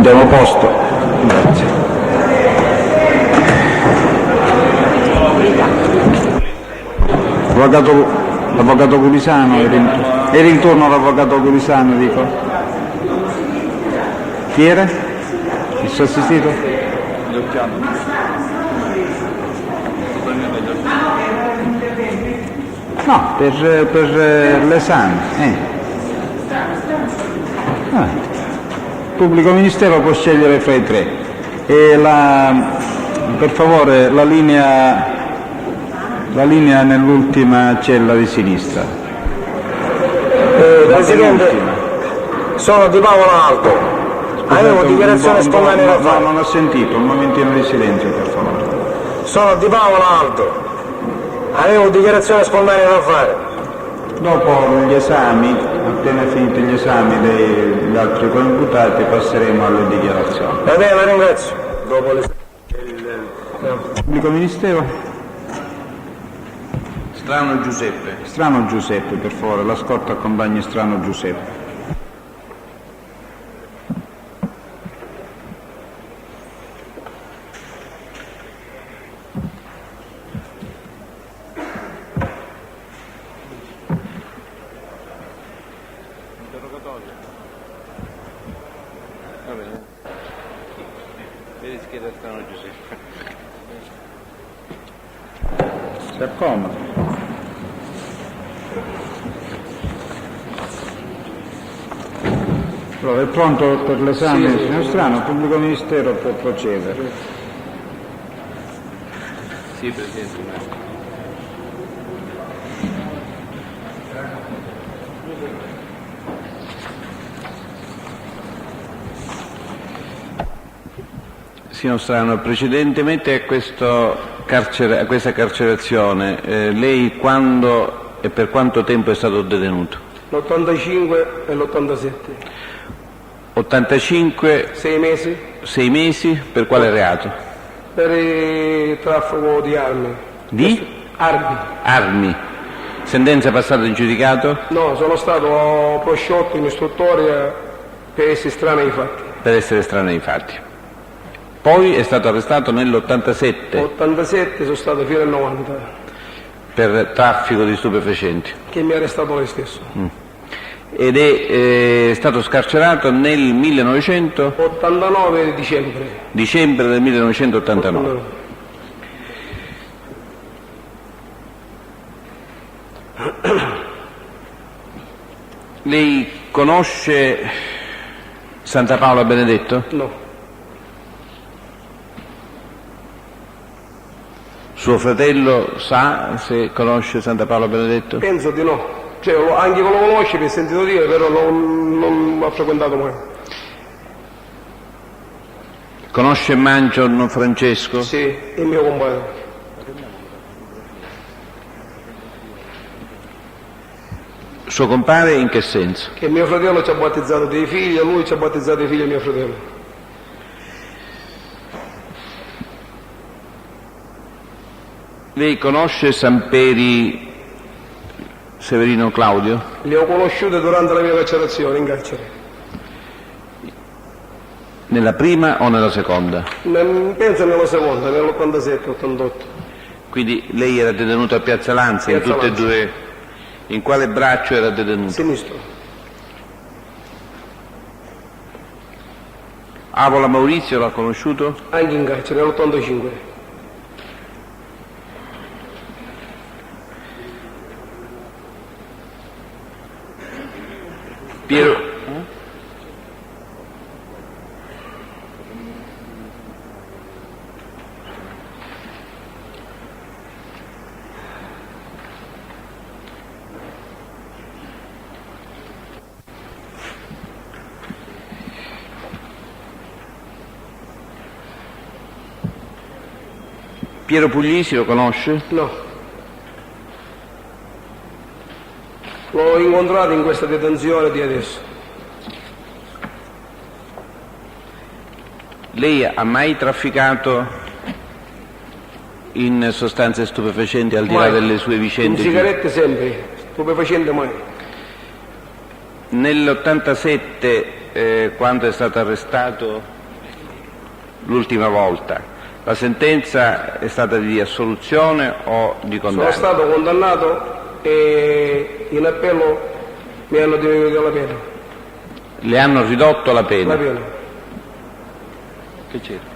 Prendiamo posto. Grazie. L'avvocato Gulisano, è ritorno l'avvocato Gulisano, dico. Chi era? Il suo assistito? No, per l'esame. Il pubblico ministero può scegliere fra i tre. E per favore la linea nell'ultima cella di sinistra. Presidente, sono di Paolo Alto. Avevo dichiarazione spontanea da fare. No, non ho sentito, un momentino di silenzio per favore. Sono di Paolo Alto. Avevo dichiarazione spontanea da fare. Dopo gli esami, appena finiti gli esami degli altri coimputati, passeremo alle dichiarazioni. Va bene, la ringrazio. Dopo Pubblico ministero? Strano Giuseppe. Strano Giuseppe, per favore, la scorta accompagni Strano Giuseppe. Si accomoda. Allora, è pronto per l'esame, sì, signor Strano? Il pubblico ministero può procedere. Sì, Presidente. Signor Strano, precedentemente a questa carcerazione, lei quando e per quanto tempo è stato detenuto? L'85 e l'87. 85? 6 mesi. 6 mesi, per quale reato? Per il traffico di armi. Di? Armi. Armi. Sentenza passata in giudicato? No, sono stato prosciolto in istruttoria per essere estranei ai fatti. Per essere estraneo ai fatti. Poi è stato arrestato nell'87? 87 sono stato fino al 90. Per traffico di stupefacenti? Che mi ha arrestato lei stesso. Ed è stato scarcerato nel 89 dicembre. Dicembre del 1989. 89. Lei conosce Santa Paola Benedetto? No. Suo fratello sa se conosce Santa Paola Benedetto? Penso di no. Cioè, anche lo conosce per sentito dire, però non l'ho frequentato mai. Conosce Mangion Francesco? Sì, il mio compagno. Suo compare in che senso? Che mio fratello ci ha battezzato dei figli e lui ci ha battezzato i figli di mio fratello. Lei conosce Samperi Severino Claudio? Li ho conosciuti durante la mia carcerazione in carcere. Nella prima o nella seconda? Penso nella seconda, nell'87-88. Quindi lei era detenuto a Piazza Lanza, in tutte e due. In quale braccio era detenuto? Sinistro. Avola Maurizio l'ha conosciuto? Anche in carcere, nell'85. Piero... Piero Puglisi lo conosce? No. L'ho incontrato in questa detenzione di adesso. Lei ha mai trafficato in sostanze stupefacenti al di là delle sue vicende? In sigarette sempre, stupefacente mai. Nell'87, quando è stato arrestato l'ultima volta. La sentenza è stata di assoluzione o di condanna? Sono stato condannato e in appello mi hanno diminuito la pena. Le hanno ridotto la pena? La pena. Che c'era?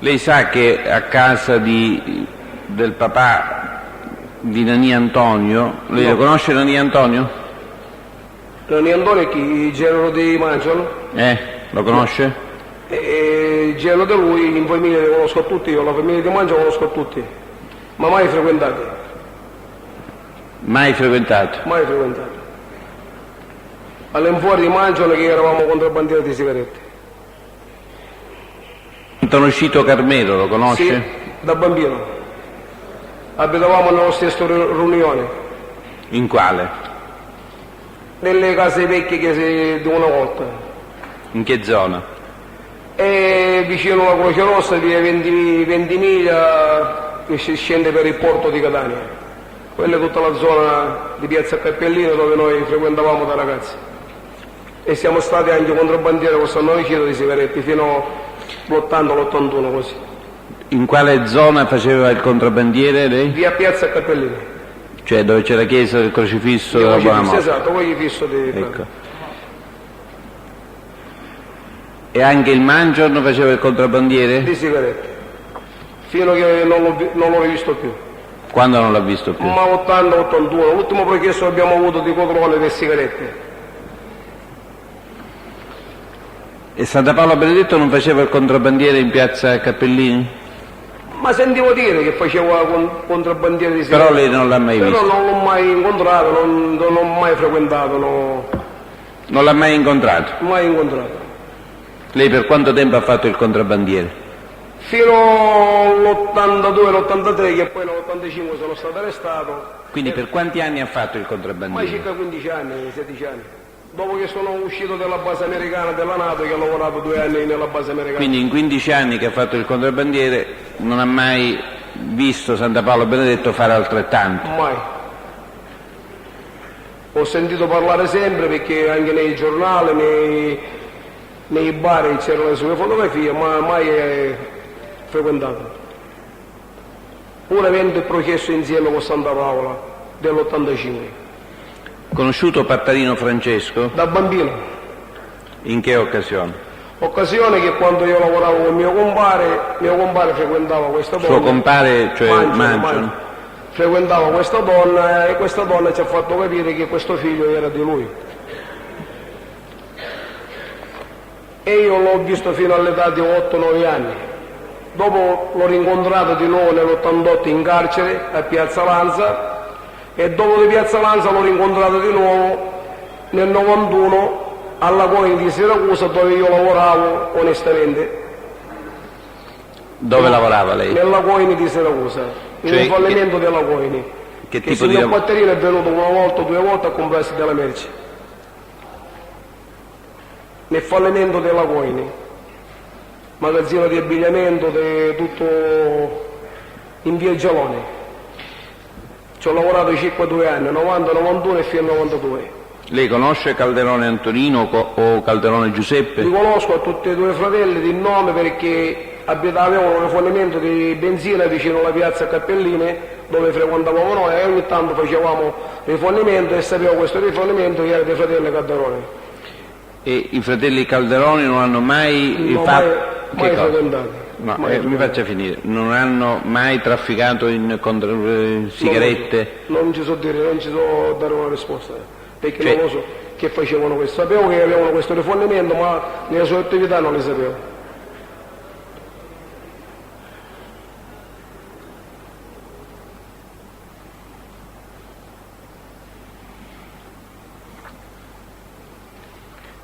Lei sa che a casa del papà di Nani Antonio, lei No. lo conosce Nani Antonio? Nani Antonio è chi? Il genero di Mangiano? Lo conosce? E il genero di lui in famiglia li conosco tutti, io la famiglia di Mangiano conosco tutti, ma mai frequentati, Mai frequentato? mai frequentati. All'infuori di Mangiano che eravamo contrabbandieri di sigarette. Antonoscito Carmelo, lo conosce? Sì, da bambino. Abitavamo nello stesso riunione, In quale? nelle case vecchie di una volta. In che zona? E vicino alla Croce Rossa, via Ventimiglia, che si scende per il porto di Catania. Quella è tutta la zona di Piazza Cappellino dove noi frequentavamo da ragazzi. E siamo stati anche contrabbandieri con San Novicino di sigarette fino all'80, all'81 così. In quale zona faceva il contrabbandiere lei? Via Piazza Cappellino. Cioè dove c'è la chiesa del crocifisso della Buona Morte? Esatto, poi gli fisso di... Ecco. E anche il Mangiorno faceva il contrabbandiere? di sigarette, fino a che non l'ho rivisto più. Quando non l'ha visto più? Ma 80-81, l'ultimo processo che abbiamo avuto di controllo delle sigarette. E Santa Paola Benedetto non faceva il contrabbandiere in piazza Cappellini? Ma sentivo dire che faceva contrabbandiere di sigarette. Però lei non l'ha mai Però visto? non l'ho mai incontrato, non l'ho mai frequentato, Non l'ha mai incontrato? mai incontrato. Lei per quanto tempo ha fatto il contrabbandiere? Fino all'82, all'83, che poi nell'85 sono stato arrestato. Quindi per quanti anni ha fatto il Mai contrabbandiere? circa 15 anni, 16 anni. Dopo che sono uscito dalla base americana della NATO, che ho lavorato 2 anni nella base americana. Quindi in 15 anni che ha fatto il contrabbandiere non ha mai visto Santa Paola Benedetto fare altrettanto? Mai. Ho sentito parlare sempre perché anche nei giornali, nei bar c'erano le sue fotografie, ma mai frequentato. Pur avendo il processo insieme con Santa Paola dell'85. Conosciuto Pattarino Francesco? Da bambino. In che occasione? Occasione che quando io lavoravo con mio compare frequentava questa donna. Suo compare, cioè Mangiano? Frequentava questa donna e questa donna ci ha fatto capire che questo figlio era di lui. E io l'ho visto fino all'età di 8-9 anni. Dopo l'ho rincontrato di nuovo nell'88 in carcere a Piazza Lanza e dopo di Piazza Lanza l'ho rincontrato di nuovo nel 91 alla COIN di Siracusa dove io lavoravo onestamente. Dove lavorava lei? Nella COIN di Siracusa, Cioè, il fallimento della COIN. Che Il tipo signor di... Patterino è venuto una volta o 2 volte a comprarsi della merce. Nel fallimento della COIN. Magazzino di abbigliamento, tutto in via Gialone. Ci ho lavorato circa 2 anni, 90, 91 e fino al 92. Lei conosce Calderone Antonino o Calderone Giuseppe? Li conosco a tutti e 2 fratelli di nome perché avevano un rifornimento di benzina vicino alla piazza Cappelline dove frequentavamo noi e ogni tanto facevamo rifornimento e sapevo questo rifornimento che era dei fratelli Calderone. E i fratelli Calderoni non hanno mai Non fatto... mai Che cosa? frequentati. No, Mai mi faccia finire. Non hanno mai trafficato in sigarette? Non ci so dire, non ci so dare una risposta, perché Cioè- non lo so che facevano questo. Sapevo che avevano questo rifornimento, ma nelle sue attività non le sapevo.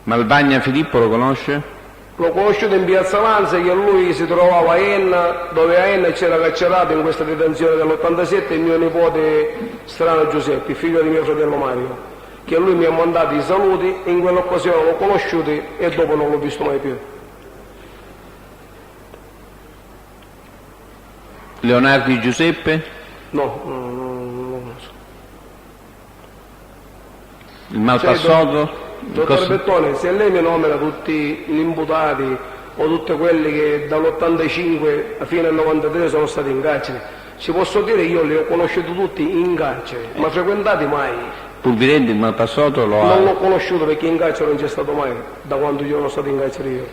Malvagna Filippo lo conosce? L'ho conosciuto in Piazza Lanza che lui si trovava a Enna, dove a Enna c'era carcerato in questa detenzione dell'87 il mio nipote Strano Giuseppe, figlio di mio fratello Mario, che lui mi ha mandato i saluti, in quell'occasione l'ho conosciuto e dopo non l'ho visto mai più. Leonardi Giuseppe? No, non lo conosco. Il malpassato? Dottor Bettone, se lei mi nomina tutti gli imputati o tutti quelli che dall'85 fino al 93 sono stati in carcere, ci posso dire che io li ho conosciuti tutti in carcere, ma frequentati mai. Pulvirenti il malpassato lo ha... Non l'ho conosciuto perché in carcere non c'è stato mai, da quando io sono stato in carcere io.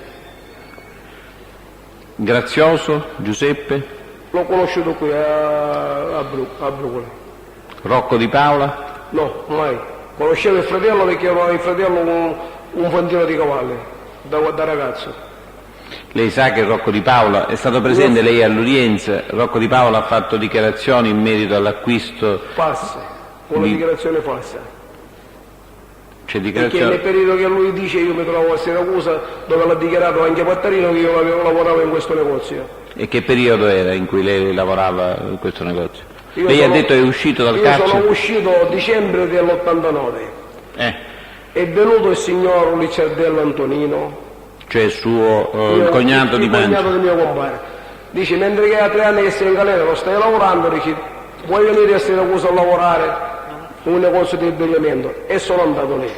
Grazioso, Giuseppe, L'ho conosciuto qui a Brucoli. Rocco Di Paola, No, mai. Conoscevo il fratello perché era il fratello un fantino di cavalli, da ragazzo. lei sa che Rocco Di Paola è stato presente lei all'udienza, Rocco Di Paola ha fatto dichiarazioni in merito all'acquisto, False, una dichiarazione falsa. c'è Perché dichiarazione... nel periodo che lui dice io mi trovo a Siracusa, dove l'ha dichiarato anche Pattarino che io lavoravo in questo negozio. E che periodo era in cui lei lavorava in questo negozio? Io Lei sono- ha detto che è uscito dal Io carcere? sono uscito a dicembre dell'89. È venuto il signor Licciardello Antonino, Cioè il suo il cognato di il cognato Mancio. del mio compare. Dice, mentre che ha 3 anni che sei in galera, non stai lavorando, dice, vuoi venire a Siracusa a lavorare in un negozio di abbigliamento? E sono andato lì.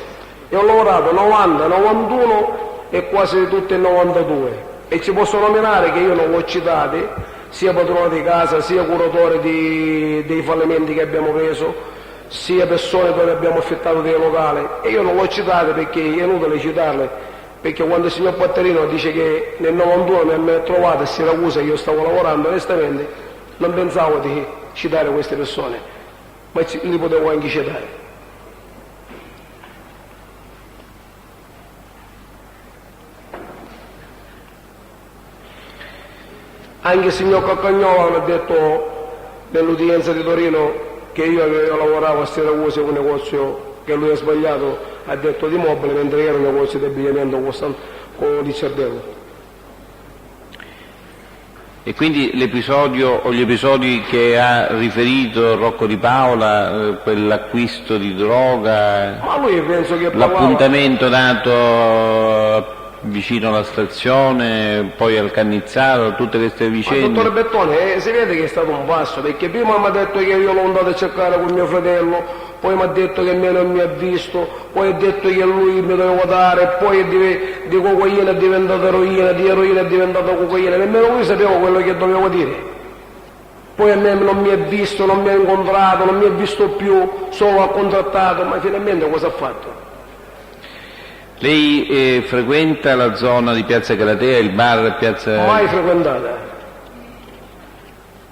E ho lavorato 90, 91 e quasi tutte il 92. E ci posso nominare che io non l'ho citati, sia padrone di casa, sia curatore dei fallimenti che abbiamo preso, sia persone dove abbiamo affittato dei locali. E io non l'ho citato perché è inutile citarle, perché quando il signor Pattarino dice che nel 91 mi ha trovato a Siracusa che io stavo lavorando, onestamente non pensavo di citare queste persone, ma li potevo anche citare. Anche il signor Caccagnolo mi ha detto nell'udienza di Torino che io lavoravo a Siracusa in un negozio che lui ha sbagliato, ha detto di mobili, mentre era un negozio di abbigliamento con Licciardello. E quindi l'episodio o gli episodi che ha riferito Rocco Di Paola, quell'acquisto di droga, Ma lui penso che parlava... l'appuntamento dato vicino alla stazione, poi al Cannizzaro, tutte queste Ma vicende... dottore Bettone, si vede che è stato un passo, perché prima mi ha detto che io l'ho andato a cercare con mio fratello, poi mi ha detto che me non mi ha visto, poi ha detto che lui mi doveva dare, poi di cocaina è diventato eroina, di eroina è diventato cocaina, nemmeno lui sapeva quello che dovevo dire. Poi a me non mi ha visto, non mi ha incontrato, non mi ha visto più, solo ha contrattato, ma finalmente cosa ha fatto? Lei frequenta la zona di Piazza Galatea, il bar Piazza... Mai frequentata.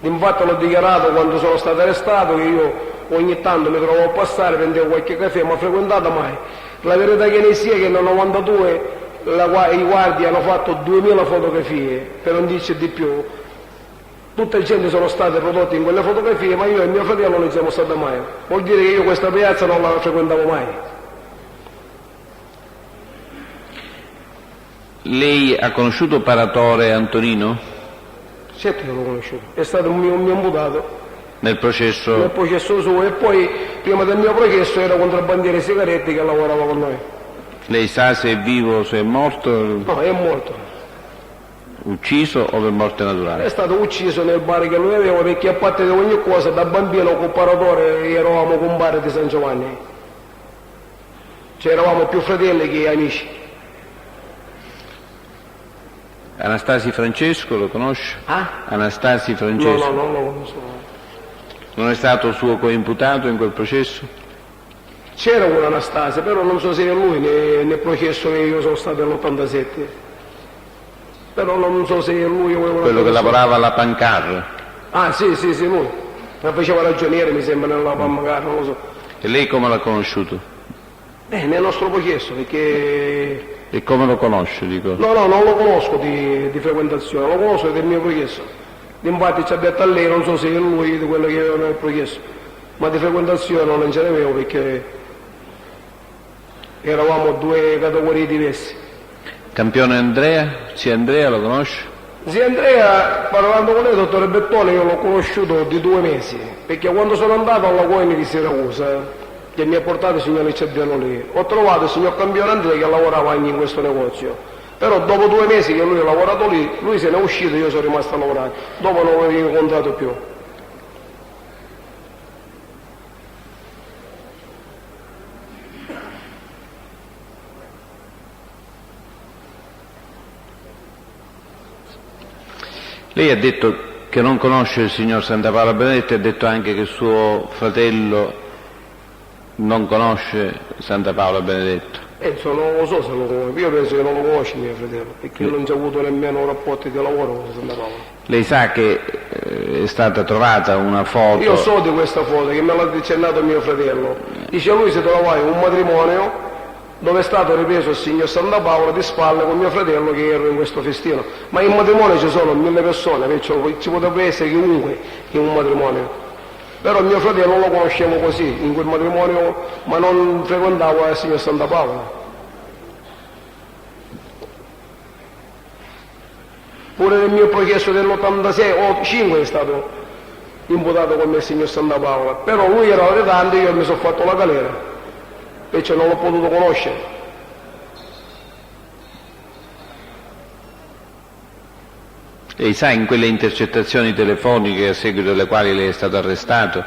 Infatti l'ho dichiarato quando sono stato arrestato che io ogni tanto mi trovavo a passare, prendevo qualche caffè, ma frequentata mai. La verità che ne sia che nel 92 i guardi hanno fatto 2000 fotografie, per non dirci di più. Tutte le gente sono state prodotte in quelle fotografie, ma io e mio fratello non siamo stati mai. Vuol dire che io questa piazza non la frequentavo mai. Lei ha conosciuto Paratore Antonino Certo che l'ho conosciuto, è stato un mio imputato nel processo? nel processo suo e poi prima del mio processo era contrabbandiere sigarette che lavorava con noi. Lei sa se è vivo o se è morto, No, è morto. ucciso o per morte naturale? È stato ucciso nel bar che lui aveva perché a parte di ogni cosa da bambino con Paratore eravamo compari di San Giovanni. Cioè eravamo più fratelli che amici. Anastasi Francesco lo conosce? Ah? Anastasi No, Francesco? non lo conosco. Non è stato suo coimputato in quel processo? C'era un Anastasia, però non so se è lui nel processo che io sono stato nell'87. Però non so se è lui o una Quello che persona. lavorava alla Pancar? Ah, sì, lui. Ma faceva ragioniere, mi sembra, nella Pancar, non lo so. E lei come l'ha conosciuto? Nel nostro processo, perché... E come lo conosce, dico? No, non lo conosco di frequentazione, lo conosco del mio processo. Infatti ci ha detto a lei, non so se è lui di quello che aveva nel processo, ma di frequentazione non ce n'avevo perché eravamo due categorie diverse. Campione Andrea? Sì, Andrea lo conosce? Sì, Andrea, parlando con lei, dottore Bettone, io l'ho conosciuto di 2 mesi, perché quando sono andato alla Coini di Siracusa, che mi ha portato il signor Licciardello lì, ho trovato il signor Campione Andrea che lavorava anche in questo negozio, però dopo 2 mesi che lui ha lavorato lì, lui se n'è uscito e io sono rimasto a lavorare, dopo non l'avevo incontrato più. Lei ha detto che non conosce il signor Santa Paola Benedetti, ha detto anche che suo fratello non conosce Santa Paola Benedetto. Non lo so se lo conosco, io penso che non lo conosce mio fratello, perché io non ci ho avuto nemmeno rapporti di lavoro con Santa Paola. Lei sa che è stata trovata una foto... Io so di questa foto, che me l'ha accennato mio fratello. Dice lui si trovava in un matrimonio dove è stato ripreso il signor Santa Paola di spalle con mio fratello che ero in questo festino. Ma in matrimonio ci sono 1000 persone, perciò ci potrebbe essere chiunque in un matrimonio. Però mio fratello lo conoscevo così, in quel matrimonio, ma non frequentavo il signor Santa Paola. Pure nel mio processo dell'86 o 5 è stato imputato come il signor Santa Paola, però lui era arretante e io mi sono fatto la galera, perciò non l'ho potuto conoscere. Lei sa, in quelle intercettazioni telefoniche a seguito delle quali lei è stato arrestato,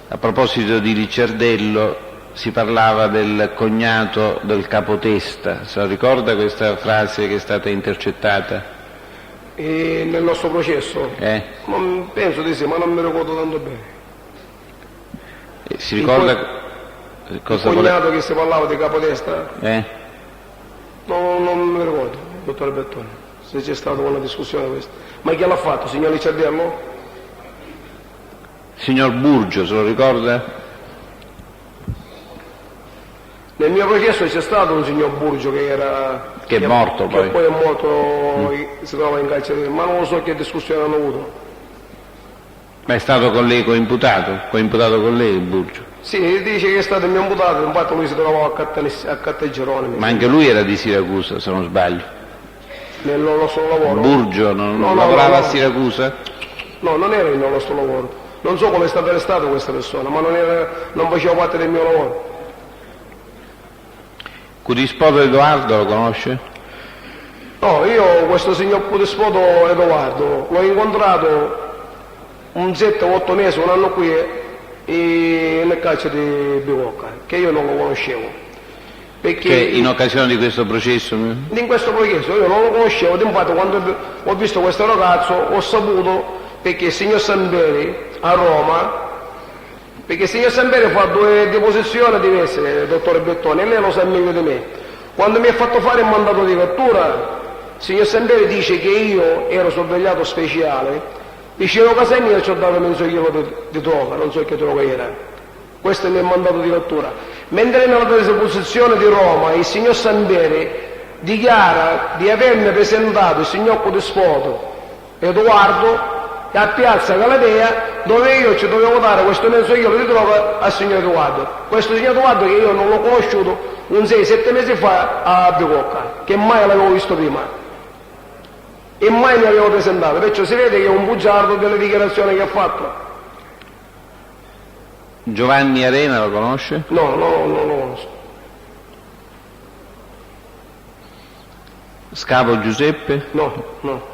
a proposito di Ricciardello si parlava del cognato del capotesta, se la ricorda questa frase che è stata intercettata? E nel nostro processo? Penso di sì, ma non mi ricordo tanto bene. Si ricorda cosa il cognato che si parlava di capotesta? No, non mi ricordo, dottore Bettone, se c'è stata una discussione questa. Ma chi l'ha fatto, signor Ricciardello? Signor Burgio, se lo ricorda? Nel mio processo c'è stato un signor Burgio che è morto poi. Che poi è morto, si trova in carcere, ma non lo so che discussione hanno avuto. Ma è stato con lei coimputato con lei il Burgio? Sì, dice che è stato il mio imputato, infatti lui si trovava a Cattegerone. Ma anche lui era di Siracusa, se non sbaglio. Nel nostro lavoro? Burgio non lavorava a Siracusa? No, non era il nostro lavoro. Non so come è stato arrestato questa persona, ma non faceva parte del mio lavoro. Cudispoto Edoardo lo conosce? No, io questo signor Cudispoto Edoardo l'ho incontrato un 7-8 mesi, un anno qui nel carcere di Bicocca, che io non lo conoscevo. Perché in occasione di questo processo? In questo processo io non lo conoscevo, infatti quando ho visto questo ragazzo ho saputo, perché il signor Samberi a Roma, perché il signor Samberi fa 2 deposizioni diverse, dottore Bettone, e lei lo sa meglio di me. Quando mi ha fatto fare il mandato di cattura, il signor Samberi dice che io ero sorvegliato speciale, vicino a casa mia ci ho dato mezzo chilo di droga, non so che droga era. Questo è il mio mandato di cattura. Mentre nella deposizione di Roma il signor Samberi dichiara di avermi presentato il signor Cudispoto Edoardo a Piazza Galatea, dove io ci dovevo dare questo mezzo chilo di droga al signor Edoardo. Questo signor Edoardo che io non l'ho conosciuto un 6-7 mesi fa a Bicocca, che mai l'avevo visto prima e mai mi avevo presentato, perciò si vede che è un bugiardo delle dichiarazioni che ha fatto. Giovanni Arena lo conosce? No, non lo conosco. Scavo Giuseppe? No.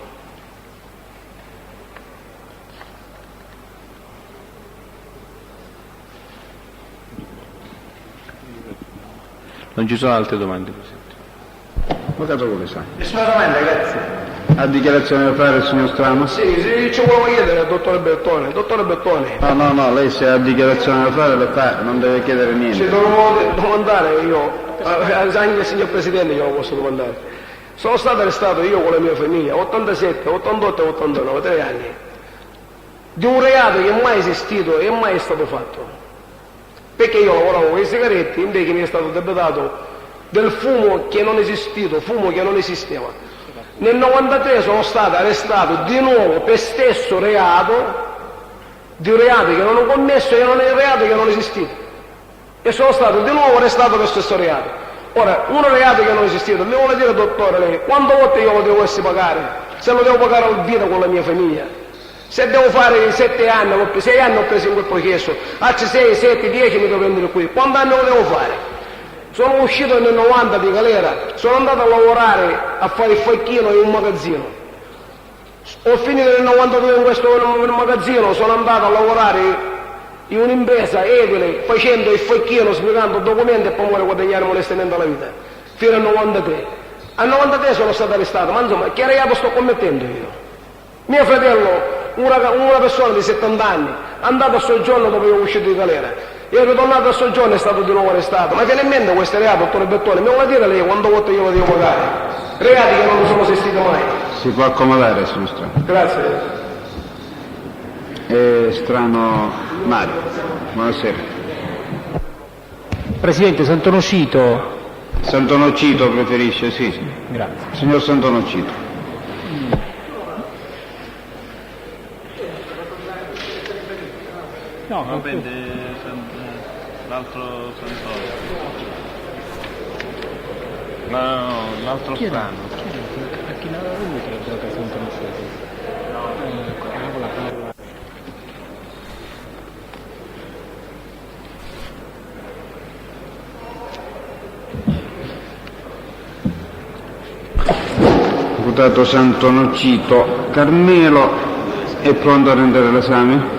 Non ci sono altre domande? Avvocato Colesa. Nessuna domanda, grazie. Ha dichiarazione da fare il signor Strano? Sì, ci volevo chiedere al dottore Bettone. Dottore Bettone. No, lei se ha dichiarazione da fare le fa, non deve chiedere niente. Ci dovevo domandare io, anche il signor Presidente glielo posso domandare. Sono stato arrestato io con la mia famiglia, 87, 88 e 89, 3 anni, di un reato che mai è esistito e mai è stato fatto. Perché io lavoravo con i sigaretti, invece mi è stato debitato del fumo che non è esistito, fumo che non esisteva. Nel 93 sono stato arrestato di nuovo per stesso reato, di un reato che non ho commesso e non è un reato che non è esistito. E sono stato di nuovo arrestato per stesso reato. Ora, un reato che non è esistito, mi vuole dire, dottore, lei, quante volte io lo devo essere pagare? Se lo devo pagare al vita con la mia famiglia? Se devo fare 7 anni, 6 anni ho preso in quel processo, altri 6, 7, 10 mi devo prendere qui, quanti anni lo devo fare? Sono uscito nel 90 di galera, sono andato a lavorare a fare il facchino in un magazzino. Ho finito nel 92 in questo magazzino, sono andato a lavorare in un'impresa edile, facendo il facchino, spiegando documenti e poi vuole guadagnare molestamente la vita, fino al 93. Al 93 sono stato arrestato, ma insomma, che reato sto commettendo io? Mio fratello, una persona di 70 anni, è andato a soggiorno dopo che è uscito di galera, e è ritornato a soggiorno e è stato di nuovo arrestato. Ma viene in mente questo reato, dottore Bertone? Mi vuole dire lei quante volte io lo devo pagare? Reati che non mi sono assistito mai. Si può accomodare, signor. Grazie. Strano Mario, buonasera. Presidente, Sant'Onofito. Sant'Onofito preferisce, sì. Grazie. Signor Sant'Onofito. No, Va bene, l'altro Santoro. No, l'altro strano. A chi l'aveva voluto la droga Sant'Onofito? Deputato Sant'Onofito, Carmelo è pronto a rendere l'esame?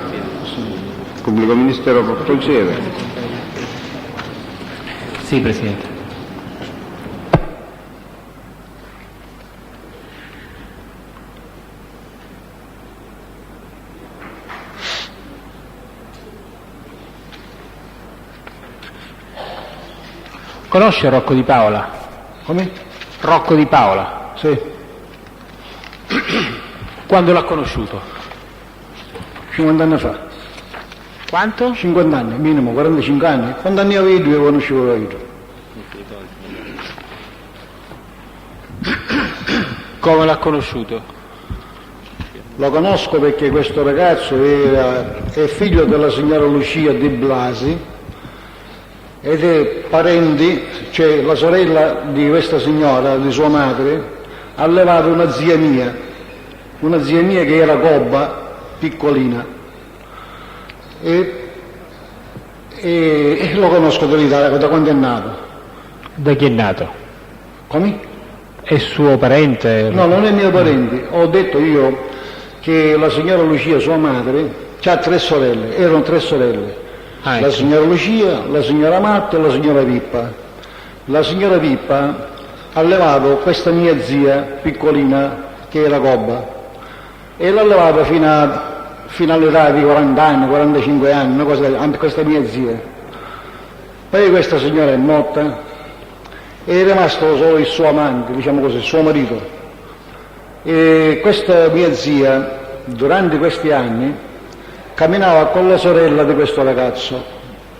Il pubblico ministero può procedere. Sì, Presidente. Conosce Rocco Di Paola? Come? Rocco Di Paola. Sì. Quando l'ha conosciuto? 50 anni fa. Quanto? 50 anni, minimo, 45 anni. Quando anni avevo io conoscevo io. Come l'ha conosciuto? Lo conosco perché questo ragazzo è figlio della signora Lucia Di Blasi ed è parenti, cioè la sorella di questa signora, di sua madre, ha allevato una zia mia che era gobba, piccolina, e lo conosco dall'Italia, da quando è nato. Da chi è nato? Come? È suo parente? No, non è mio parente. Ho detto io che la signora Lucia, sua madre, ha 3 sorelle, erano 3 sorelle. Ah, La ecco. signora Lucia, la signora Marta e la signora Pippa. La signora Pippa ha allevato questa mia zia piccolina che era gobba e l'ha allevata fino all'età di 40 anni, 45 anni, una cosa, anche questa mia zia. Poi questa signora è morta e è rimasto solo il suo amante, diciamo così, il suo marito. E questa mia zia, durante questi anni, camminava con la sorella di questo ragazzo,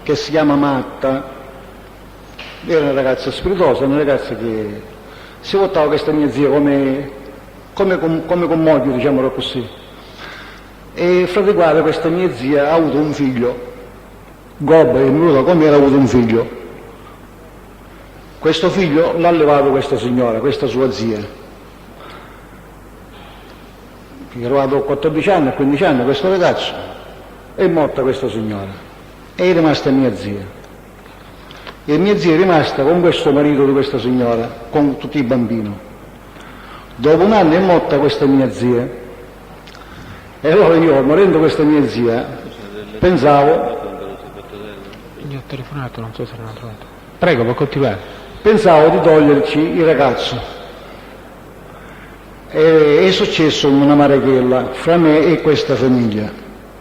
che si chiama Marta. Era una ragazza spiritosa, una ragazza che si portava questa mia zia come con moglie, diciamolo così. E fra di quale questa mia zia ha avuto un figlio, gobba, è venuta come era avuto un figlio. Questo figlio l'ha allevato questa signora, questa sua zia. È arrivato a 14 anni, a 15 anni questo ragazzo, è morta questa signora, e è rimasta mia zia. E mia zia è rimasta con questo marito di questa signora, con tutti i bambini. Dopo un anno è morta questa mia zia, e allora io, morendo questa mia zia, pensavo Gli ho telefonato, non so se l'hanno trovato. Prego, può continuare. di toglierci il ragazzo. È successo una marachella fra me e questa famiglia,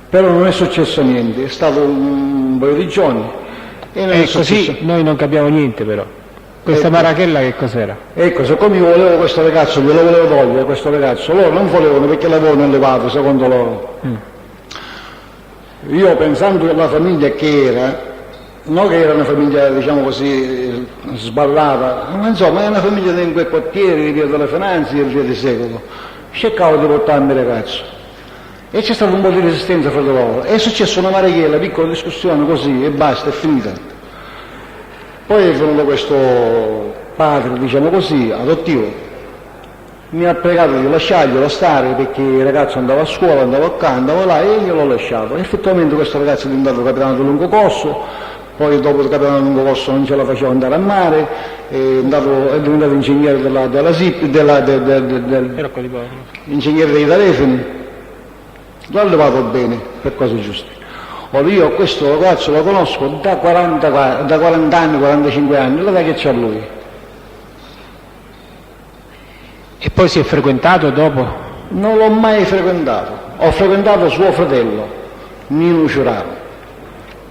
però non è successo niente, è stato un paio di giorni e non è successo. Così noi non capiamo niente però. Questa Ecco. marachella che cos'era? Ecco, siccome io volevo questo ragazzo, glielo volevo togliere questo ragazzo, loro non volevano perché l'avevano allevato, secondo loro. Io pensando che la famiglia che era, non che era una famiglia, diciamo così, sballata, ma insomma è una famiglia in quei quartieri, di via delle Finanze e via di Secolo, cercavo di portarmi il ragazzo. E c'è stata un po' di resistenza fra di loro. È successa una marachella, piccola discussione così, e basta, è finita. Poi è venuto questo padre, diciamo così, adottivo, mi ha pregato di lasciarglielo stare perché il ragazzo andava a scuola, andava qua, andava là e io l'ho lasciato. Effettivamente questo ragazzo è diventato capitano di lungo corso, poi dopo il capitano di lungo corso non ce la faceva andare a mare, è diventato ingegnere della SIP, Rocco Di Paola. ingegnere dei telefoni, l'ho allevato bene, per cose giuste. Ora io questo ragazzo lo conosco da 40 anni, 45 anni, l'età che c'ha lui. E poi si è frequentato dopo? Non l'ho mai frequentato, ho frequentato suo fratello, Nino Ciurano,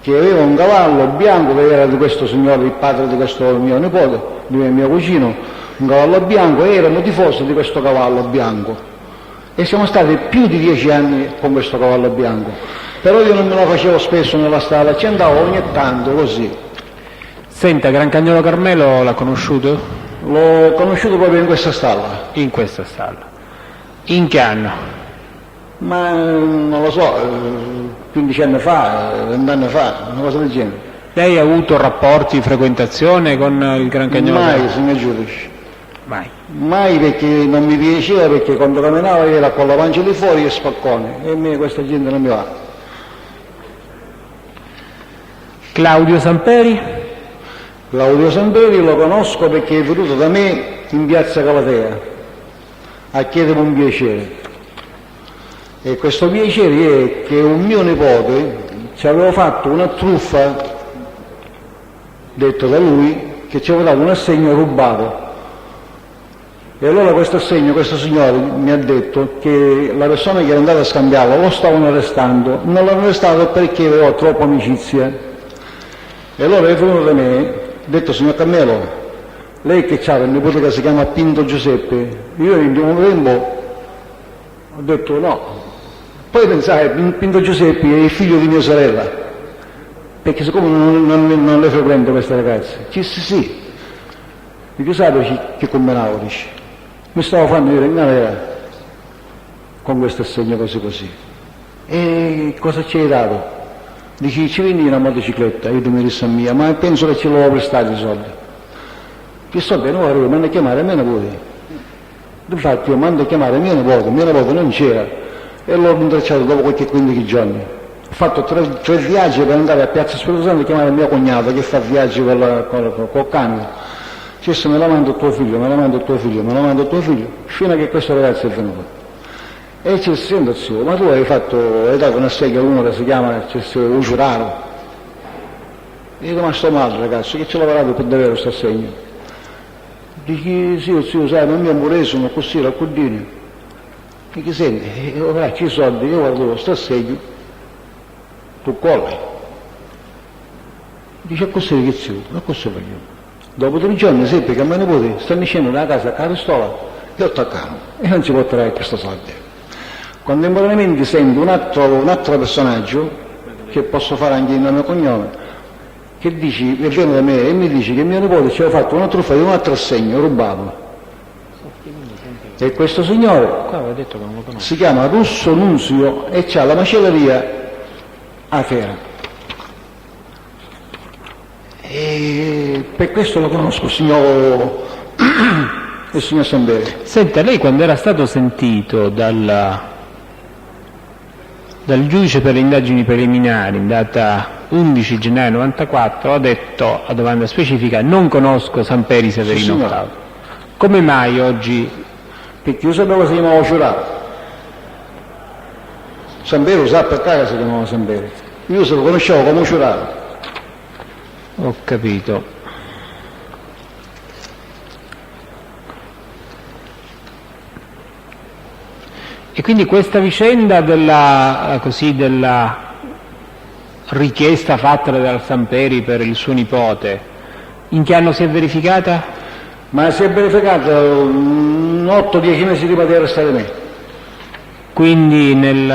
che aveva un cavallo bianco che era di questo signore, il padre di questo mio nipote, di mio cugino, un cavallo bianco, e erano tifosi di questo cavallo bianco. E siamo stati più di 10 anni con questo cavallo bianco, però io non me lo facevo spesso nella strada, ci andavo ogni tanto così. Senta, Gran Cagnolo Carmelo l'ha conosciuto? L'ho conosciuto proprio in questa stalla. In questa stalla. In che anno? Ma non lo so, 15 anni fa, 20 anni fa, una cosa del genere. Lei ha avuto rapporti di frequentazione con il Gran Cagnolo? Mai, signor giudice. Mai. Mai, perché non mi piaceva, perché quando camminava era con la pancia di fuori e spaccone, e a me questa gente non mi va. Claudio Samperi? Claudio Samperi lo conosco perché è venuto da me in piazza Galatea a chiedermi un piacere. E questo piacere è che un mio nipote ci aveva fatto una truffa, detto da lui, che ci aveva dato un assegno rubato. E allora questo assegno, questo signore mi ha detto che la persona che era andata a scambiarlo lo stavano arrestando, non l'hanno arrestato perché aveva troppa amicizia. E allora è venuto da me, ha detto: signor Carmelo, lei che c'ha il nipote che si chiama Pinto Giuseppe? Io in un tempo ho detto no. Poi pensai, Pinto Giuseppe è il figlio di mia sorella, perché siccome non le frequento queste ragazze, disse sì. Dico, sai che combinavo, dice? Mi stavo facendo dire in galera con questo assegno così. E cosa ci hai dato? Dici, ci vendi una motocicletta, io mi disse a mia, ma penso che ce l'avevo prestato i soldi. Che soldi non arrivo, mando a chiamare mio nipote. Infatti io mando a chiamare mio nipote non c'era, e l'ho rintracciato dopo qualche 15 giorni. Ho fatto tre viaggi per andare a Piazza Spirito Santo a chiamare mio cognato che fa viaggi col camion. Cioè, me la mando a tuo figlio, fino a che questo ragazzo è venuto. E ci sento zio, ma tu hai dato un assegno a uno che si chiama Uciurano. E dico, ma sto male ragazzo, che ci ho lavorato per davvero questo assegno? Dici, sì zio, sai, non mi amorese, ma così, la cudini. Dici, senti, ora ci soldi, io guardo questo assegno, tu colli. Dice, così che zio, ma così voglio. Dopo 3 giorni seppi che a mio nipote stanno scendendo nella casa a Caristola e ho attaccato e non si può trarre questo soldi. Contemporaneamente sento un altro personaggio che posso fare anche il nome e cognome, che viene da me e mi dice che mio nipote ci aveva fatto una truffa di un altro assegno rubato. E questo signore si chiama Russo Nunzio e c'ha la macelleria a Fera. E per questo lo conosco, il signor Samperi. Senta, lei quando era stato sentito dal giudice per le indagini preliminari in data 11 gennaio 94 ha detto, a domanda specifica, non conosco Samperi Severino Claudio. Come mai oggi? Perché io sapevo che si chiamava Ciurato. Samperi lo sa per caso si chiamava Samperi. Io se lo conoscevo come Ciurato. Ho capito. E quindi questa vicenda della richiesta fatta dal Samperi per il suo nipote, in che anno si è verificata? Ma si è verificata 8-10 mesi prima di arrestare me. Quindi nel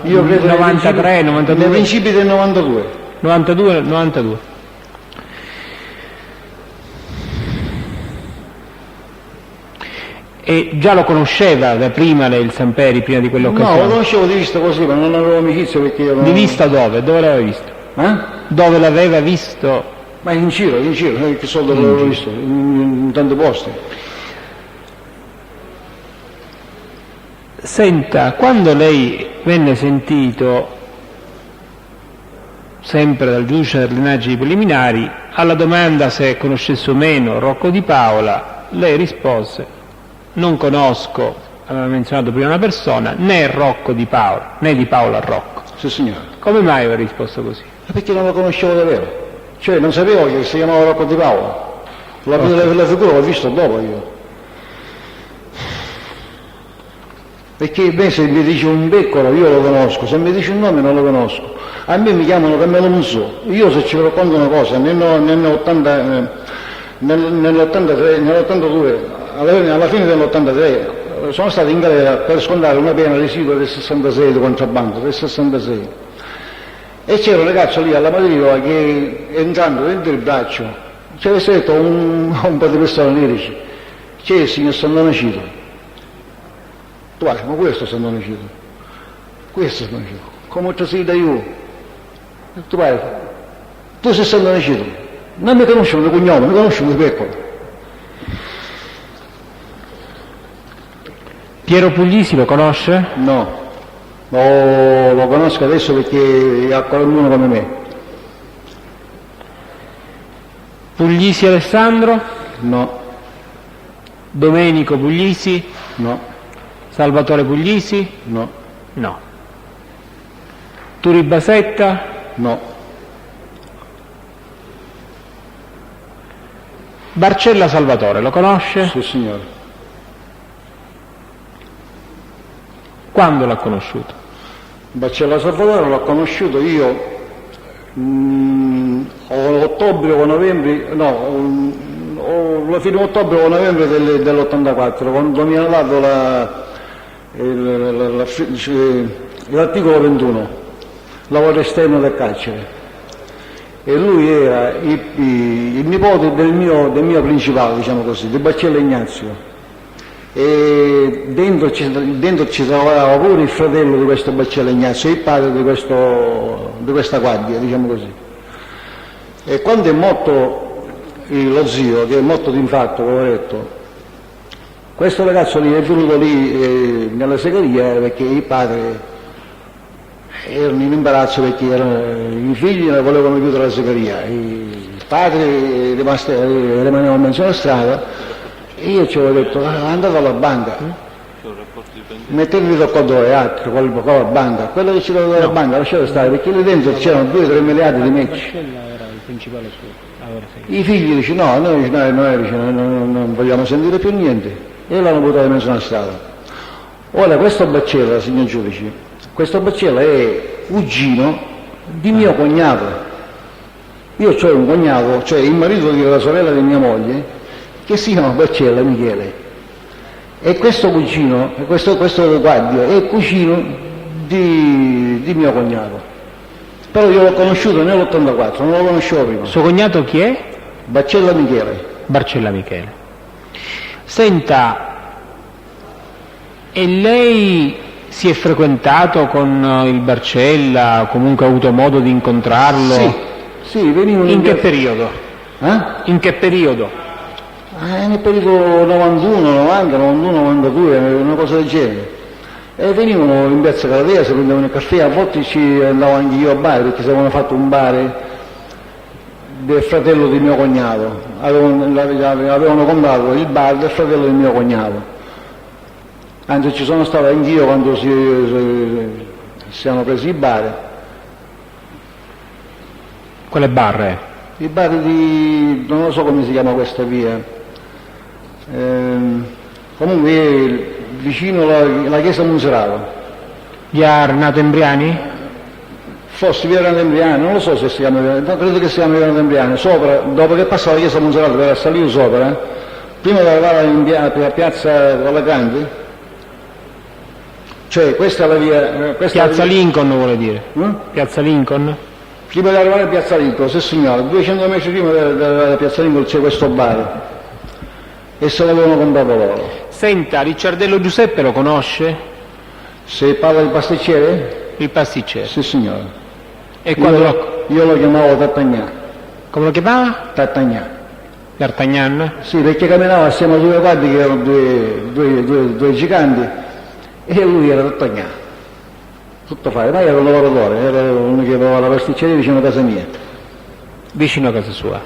Io credo 93, 92? Nei principi del 92. 92. E già lo conosceva da prima lei il Samperi, prima di quell'occasione? No, lo conoscevo di vista così, ma non avevo amicizia perché io non... Di vista dove? Dove l'aveva visto? Dove l'aveva visto? Ma in giro, che soldo l'avevo visto, in tanti posti. Senta, quando lei venne sentito, sempre dal giudice delle indagini preliminari, alla domanda se conoscesse o meno Rocco Di Paola, lei rispose: non conosco, aveva menzionato prima una persona, né Rocco Di Paola, né Di Paola Rocco. Sì, signore. Come mai aveva risposto così? Perché non lo conoscevo davvero. Cioè, non sapevo che si chiamava Rocco Di Paola. La figura l'ho visto dopo io. perché me se mi dice un beccolo io lo conosco, se mi dice un nome non lo conosco. A me mi chiamano Carmelo Musso, io se ci racconto una cosa, nell'83, nell'82, alla fine dell'83, sono stato in galera per scontare una pena residua del 66 di contrabbando, del 66. E c'era un ragazzo lì alla Madrigola che entrando dentro il braccio ci aveva detto un po' di persone lirici, c'è il signor Sant'Onacito. Tu vai, ma questo è Sant'Onacito, questo è Sant'Onacito, come ti sei da io? Tu vai, tu sei Sant'Onacito, non mi conosci un cognome, mi conosci un piccolo. Piero Puglisi lo conosce? No, lo conosco adesso perché ha qualcuno come me. Puglisi Alessandro? No, Domenico Puglisi? no, Salvatore Puglisi? no, No. Turi Basetta? no, Barcella Salvatore, lo conosce? sì signore. Quando l'ha conosciuto? Barcella Salvatore l'ho conosciuto io ottobre o novembre, la fine ottobre o novembre dell'84, quando mi hanno dato l'articolo 21, lavoro esterno del carcere. E lui era il nipote del mio principale, diciamo così, di Barcella Ignazio. E dentro ci trovava pure il fratello di questo Barcella Ignazio, il padre di questa guardia, diciamo così. E quando è morto lo zio, che è morto d'infarto, poveretto, questo ragazzo lì è venuto lì nella segheria perché il padre erano in imbarazzo perché i figli ne volevano chiudere la segheria, il padre rimaneva in mezzo alla strada. E io ci avevo detto, andate alla banca, mettetevi d'accordo con altri, con la banca, quello che ci doveva la banca, lasciate stare, perché lì dentro c'erano 2-3 miliardi di mecci. I figli dicono, no, noi non vogliamo sentire più niente, e l'hanno buttato in mezzo alla strada. Ora, questo Barcella, signor giudice, questo Barcella è cugino di mio cognato. Io ho un cognato, cioè il marito della sorella di mia moglie, che si chiama Barcella Michele, e questo cugino, questo guardia è cugino di mio cognato, però io l'ho conosciuto nell'84, non lo conoscevo prima. Suo cognato chi è? Barcella Michele. Barcella Michele. Senta, e lei si è frequentato con il Barcella, comunque ha avuto modo di incontrarlo? Sì, venivano in che periodo? In che periodo? Nel periodo 91, 90, 91, 92, una cosa del genere. E venivano in piazza Caladea, si prendevano il caffè, a volte ci andavo anche io a bar, perché si avevano fatto un bar del fratello di mio cognato, avevano comprato il bar del fratello di mio cognato. Anzi, ci sono stato anch'io quando si siamo presi i bar. Quale bar? Il bar di, non lo so come si chiama questa via, comunque vicino alla chiesa Monserrato. Via Renato Embriani? Forse via Renato Embriani, non lo so se si chiama, credo che si chiama via Renato Embriani, sopra, dopo che passa la chiesa Monserrato per salire sopra, prima di arrivare a piazza Valle Grande, cioè questa è la via... Piazza Lincoln vuole dire? Piazza Lincoln? Prima di arrivare a piazza Lincoln, sì signore, 200 metri prima della piazza Lincoln c'è questo bar e se l'avevano comprato loro. Senta, Ricciardello Giuseppe lo conosce? Se parla del pasticcere? Il pasticcere. Sì signore. E quando io lo chiamavo Tartagnan. Come lo chiamava? Tartagnan. D'Artagnan? Sì, perché camminava assieme a due guardi che erano due giganti e lui era Tartagnan. Tutto fare, ma era un lavoratore, era uno che aveva la pasticceria vicino a casa mia. Vicino a casa sua.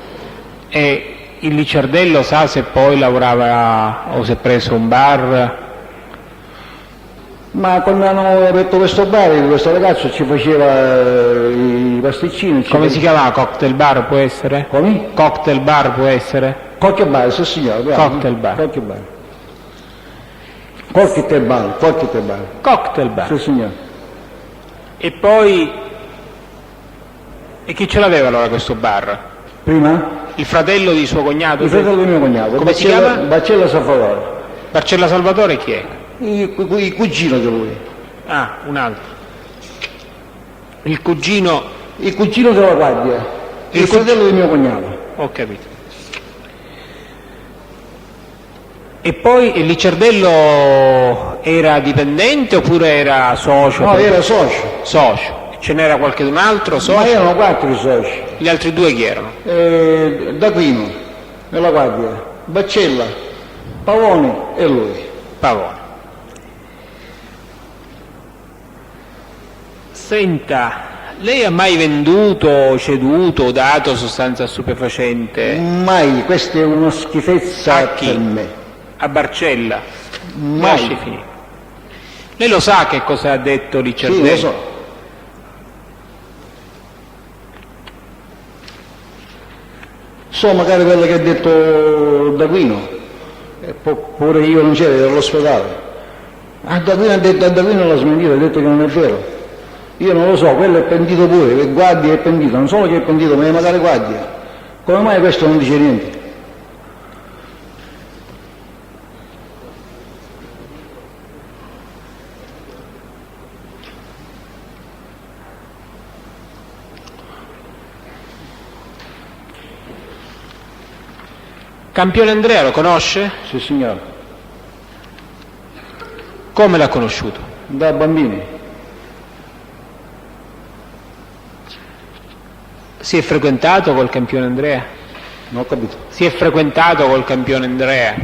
E il Licciardello sa se poi lavorava o si è preso un bar? Ma quando hanno aperto questo bar, questo ragazzo ci faceva i pasticcini. Come si chiamava? Cocktail bar può essere? Come? Cocktail bar può essere? Cocktail bar, sì signore. Cocktail bar. Cocktail bar. Cocktail bar, cocktail bar. Cocktail bar. Sì, signore. E poi... E chi ce l'aveva allora questo bar? Prima? Il fratello di suo cognato? Il fratello di mio cognato. Come si chiama? Bacella Salvatore. Marcella Salvatore chi è? Il cugino di lui. Ah, un altro. Il cugino... Il cugino della guardia. Il fratello di mio cognato. Ho capito. E poi il Licciardello era dipendente oppure era socio? No, era socio. Socio. Ce n'era qualche un altro socio? Ma erano 4 i soci. Gli altri 2 chi erano? D'Aquino, nella guardia, Baccella, Pavone e lui. Pavone. Senta, lei ha mai venduto, ceduto o dato sostanza stupefacente Mai, questa è una schifezza A chi? per me. a Barcella? Mai. Lasci finire. Lei lo sa che cosa ha detto Sì, Licciardello? lo so. So magari quello che ha detto D'Aquino, pure io non c'ero, ero all'ospedale. D'Aquino ha detto, D'Aquino l'ha smentito, ha detto che non è vero. Io non lo so, quello è pentito pure, che Guardia è pentito, non solo che è pentito, ma è magari Guardia. Come mai questo non dice niente? Campione Andrea lo conosce? Sì signore, Come l'ha conosciuto? da bambini. Si è frequentato col campione Andrea? Non ho capito. Si è frequentato col campione Andrea?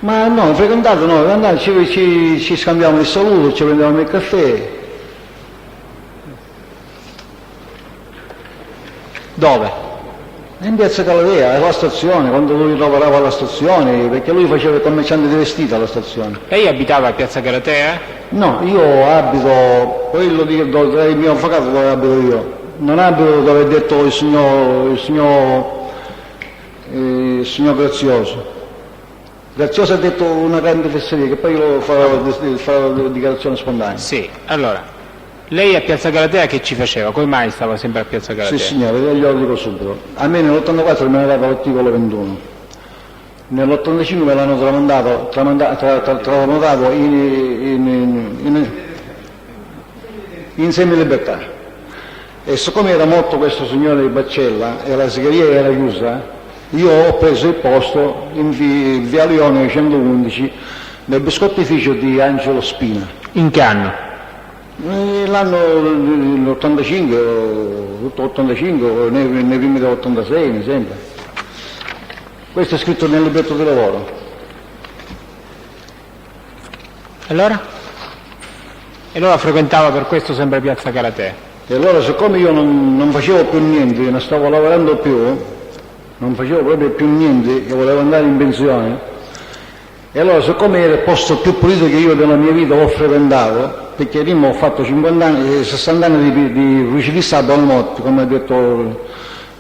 Ma no, frequentato no, ci scambiamo il saluto, ci prendiamo il caffè. Dove? In piazza Calavea, alla stazione, quando lui lavorava alla stazione, perché lui faceva il commerciante di vestiti alla stazione. Lei abitava a Piazza Galatea? No, io abito, quello dove il mio avvocato dove abito io, non abito dove ha detto il signor Grazioso. Grazioso ha detto una grande fesseria, che poi io farò dichiarazione spontanea. Sì, allora, lei a Piazza Galatea che ci faceva? Come mai stava sempre a Piazza Galatea? Sì signore, io glielo dico subito. A me nell'84 me ne dava l'articolo 21, nell'85 me l'hanno tramandato in semi-libertà. E siccome era morto questo signore di Baccella e la segreteria era chiusa, io ho preso il posto in via Leone 111 nel biscottificio di Angelo Spina. In che anno? L'anno l'85, tutto 85, nei primi dell'86 mi sembra. Questo è scritto nel libretto di lavoro. Allora? E allora frequentava per questo sempre Piazza Galatea? E allora siccome io non facevo più niente, non stavo lavorando più, non facevo proprio più niente, che volevo andare in pensione, e allora siccome era il posto più pulito che io della mia vita ho frequentato, perché prima ho fatto 50 anni, 60 anni di crocifissa a Balmotti, come ha detto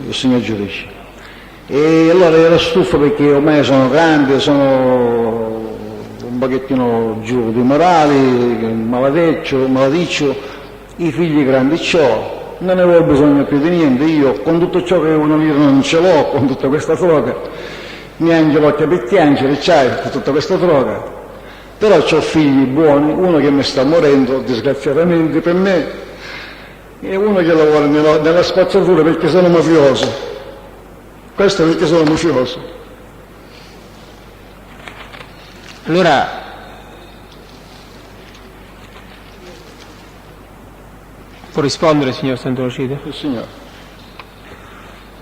il signor giudice. E allora ero stufo perché ormai sono grande, sono un pochettino giù di morali, malaticcio, i figli grandi c'ho, non avevo bisogno più di niente, io con tutto ciò che una vita non ce l'ho, con tutta questa droga, neanche l'occhio per piangere, c'hai tutta questa droga, però ho figli buoni, uno che mi sta morendo disgraziatamente per me e uno che lavora nella spazzatura perché sono mafioso, questo perché sono mafioso. Allora, può rispondere, signor Santonocide? Sì signore.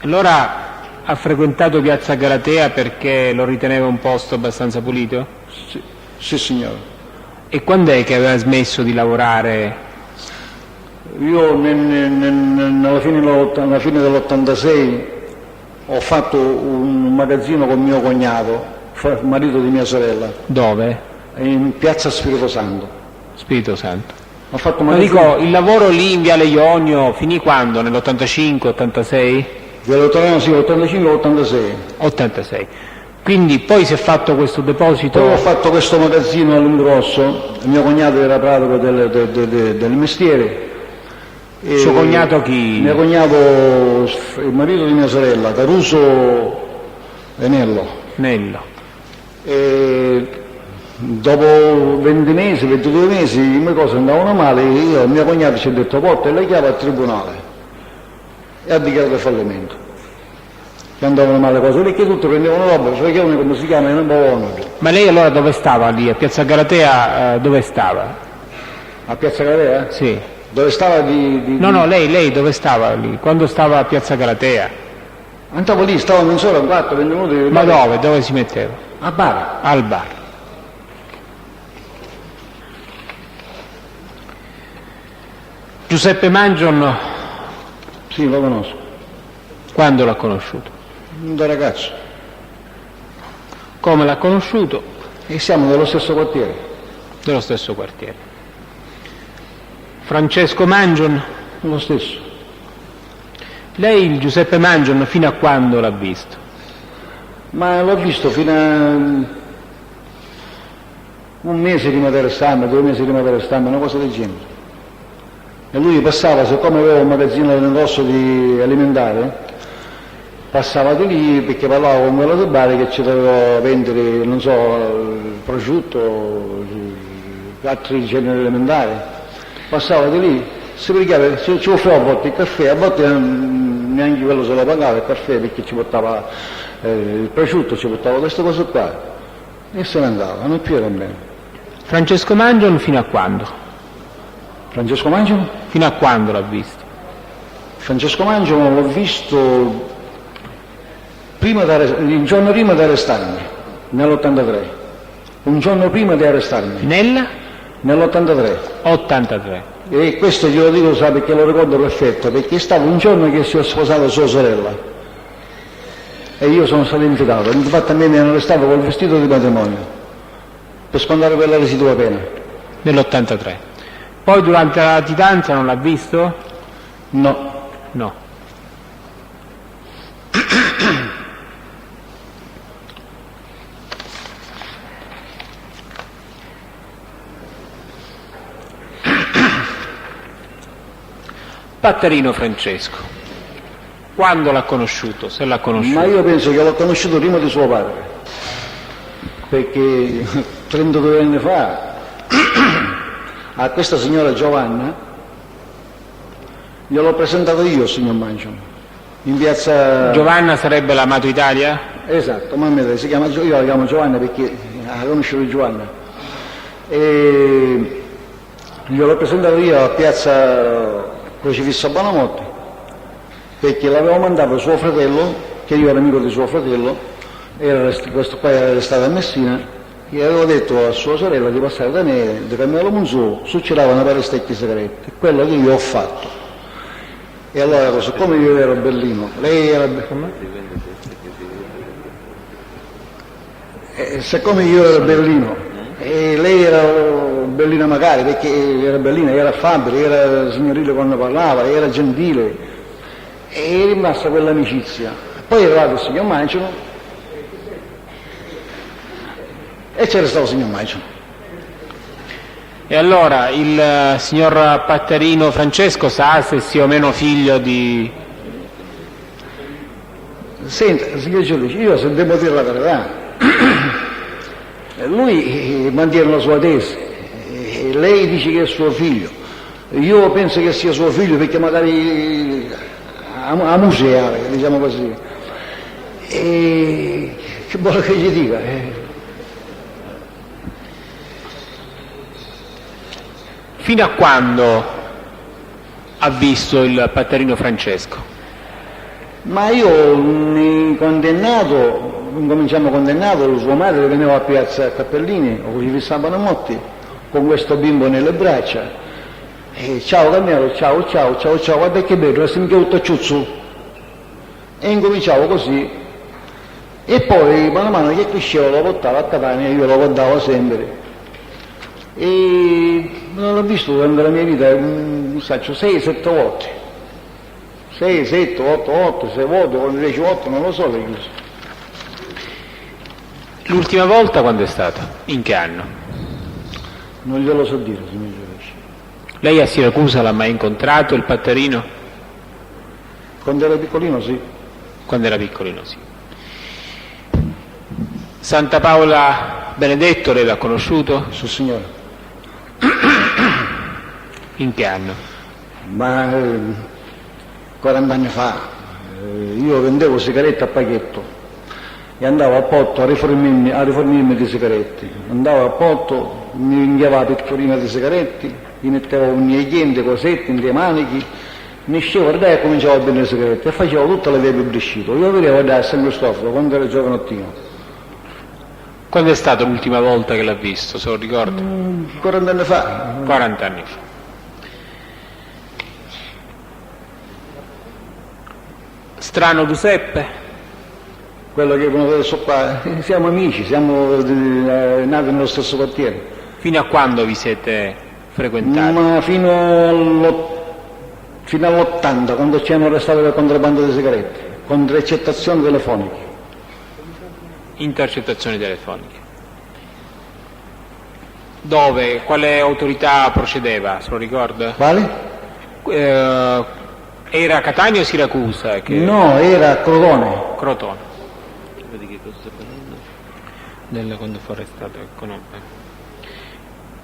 Allora ha frequentato Piazza Galatea perché lo riteneva un posto abbastanza pulito? Sì signore. E quando è che aveva smesso di lavorare? Io alla fine dell'86 ho fatto un magazzino con mio cognato, marito di mia sorella, Dove? in piazza Spirito Santo. Spirito Santo. Ho fatto un Ma magazzino dico, il lavoro lì in Viale Ionio finì quando? Nell'85, 86? dell'85-86. 86. Quindi poi si è fatto questo deposito. Poi ho fatto questo magazzino all'ingrosso, mio cognato era pratico del mestiere. Suo cognato chi? Mio cognato, il marito di mia sorella, Caruso Enello. Nello. E dopo 20 mesi, 22 mesi, le mie cose andavano male, mio cognato ci ha detto porta le chiavi al tribunale e ha dichiarato fallimento. Che andavano male le cose, perché tutti prendevano roba, facevano come si chiama, non avevano. Ma lei allora dove stava lì? A Piazza Galatea dove stava? A Piazza Galatea? Sì. Dove stava No, lei dove stava lì? Quando stava a Piazza Galatea? Andavo lì, stavo mezz'ora, 4, 20 minuti. Ma dove? Dove si metteva? A bar. Al bar. Giuseppe Mangion, Sì, lo conosco. quando l'ha conosciuto? Da ragazzo. Come l'ha conosciuto? E siamo dello stesso quartiere. Dello stesso quartiere. Francesco Mangion, Lo stesso. lei il Giuseppe Mangion fino a quando l'ha visto? Ma l'ho visto fino a un mese prima di arrestarmi, 2 mesi prima di arrestarmi, una cosa del genere. E lui passava, siccome aveva un magazzino nel rosso di alimentare, passava di lì perché parlava con quello del bar che ci doveva vendere, non so, il prosciutto, altri generi alimentari. Passava di lì, si pregava, ci offriva a volte il caffè, a volte neanche quello se lo pagava il caffè perché ci portava il prosciutto, ci portava queste cose qua e se ne andava, non più era bene. Francesco Mangion fino a quando? Francesco Mangiano? Fino a quando l'ha visto? Francesco Mangiano l'ho visto il giorno prima di arrestarmi, nell'83. Un giorno prima di arrestarmi, nell'83. 83. E questo glielo dico, sa, perché lo ricordo perfetto, perché stava un giorno che si è sposato sua sorella e io sono stato invitato. Infatti a me mi hanno arrestato col vestito di matrimonio per scontare quella residua pena. Nell'83. Poi durante la latitanza non l'ha visto? No. No. Patterino Francesco, quando l'ha conosciuto, se l'ha conosciuto? Ma io penso che l'ho conosciuto prima di suo padre, perché 32 anni fa a questa signora Giovanna gliel'ho presentato io, signor Mangiano, in piazza... Giovanna sarebbe l'Amato Italia? Esatto, mamma si chiama, io la chiamo Giovanna perché ha conosciuto Giovanna. E gliel'ho presentato io a piazza Crocifisso Bonamotti perché l'avevo mandato suo fratello, che io ero amico di suo fratello, questo qua era stato a Messina, e avevo detto a sua sorella di passare da me, di cambiare Monzù, succedeva una paio di stecchi segreti, quello che io ho fatto. E allora, siccome io ero bellino, lei era siccome io ero bellino e lei era bellina magari, perché era bellina, era affabile, era signorile quando parlava, era gentile, e è rimasta quell'amicizia. Poi è arrivato il signor Mangiano e c'era stato il signor Mangiano. E allora il signor Patterino Francesco sa se sia o meno figlio di... Senta, signor giudice, io se devo dire la verità, lui mantiene la sua tesi, lei dice che è suo figlio, io penso che sia suo figlio perché magari a museale, diciamo così. E che vuole che gli dica? Fino a quando ha visto il Patterino Francesco? Ma io incominciamo condannato, sua madre veniva a piazza Cappellini, o ci fissavano Motti, con questo bimbo nelle braccia, e ciao Carmelo, ciao, guarda che bello, si mi chiama ciuzzu, e incominciavo così, e poi man mano che crescevo lo portavo a Catania, io lo guardavo sempre, e non l'ho visto durante la mia vita, 6-7 volte. 6, 7, 8, 6 volte, quando 10 volte non lo so. L'ultima volta quando è stata? In che anno? Non glielo so dire, signor giudice. Lei a Siracusa l'ha mai incontrato, il Patterino? Quando era piccolino sì. Quando era piccolino, sì. Santa Paola Benedetto, lei l'ha conosciuto? Sì, signore. In che anno? Ma 40 anni fa io vendevo sigarette a pacchetto e andavo a Porto a rifornirmi di sigarette. Andavo a Porto, mi rinviava la piccolina di sigarette, mi mettevo nei niente, cosetti, nei manichi, mi scevo e cominciavo a vendere le sigarette e facevo tutte le vie pubblicità. Io vedevo da San Cristoforo quando ero giovanottino. Quando è stata l'ultima volta che l'ha visto, se lo ricorda? 40 anni fa. 40 anni fa. Strano Giuseppe? Quello che venuto adesso qua, siamo amici, siamo nati nello stesso quartiere. Fino a quando vi siete frequentati? Ma fino all'80, quando ci hanno arrestato per contrabbando di sigarette, con intercettazioni telefoniche. Intercettazioni telefoniche. Dove? Quale autorità procedeva, se lo ricorda? Quale? Era Catania o Siracusa? No, era Crotone. Crotone. Di che cosa sta parlando? Quando fu arrestato, ecco, no.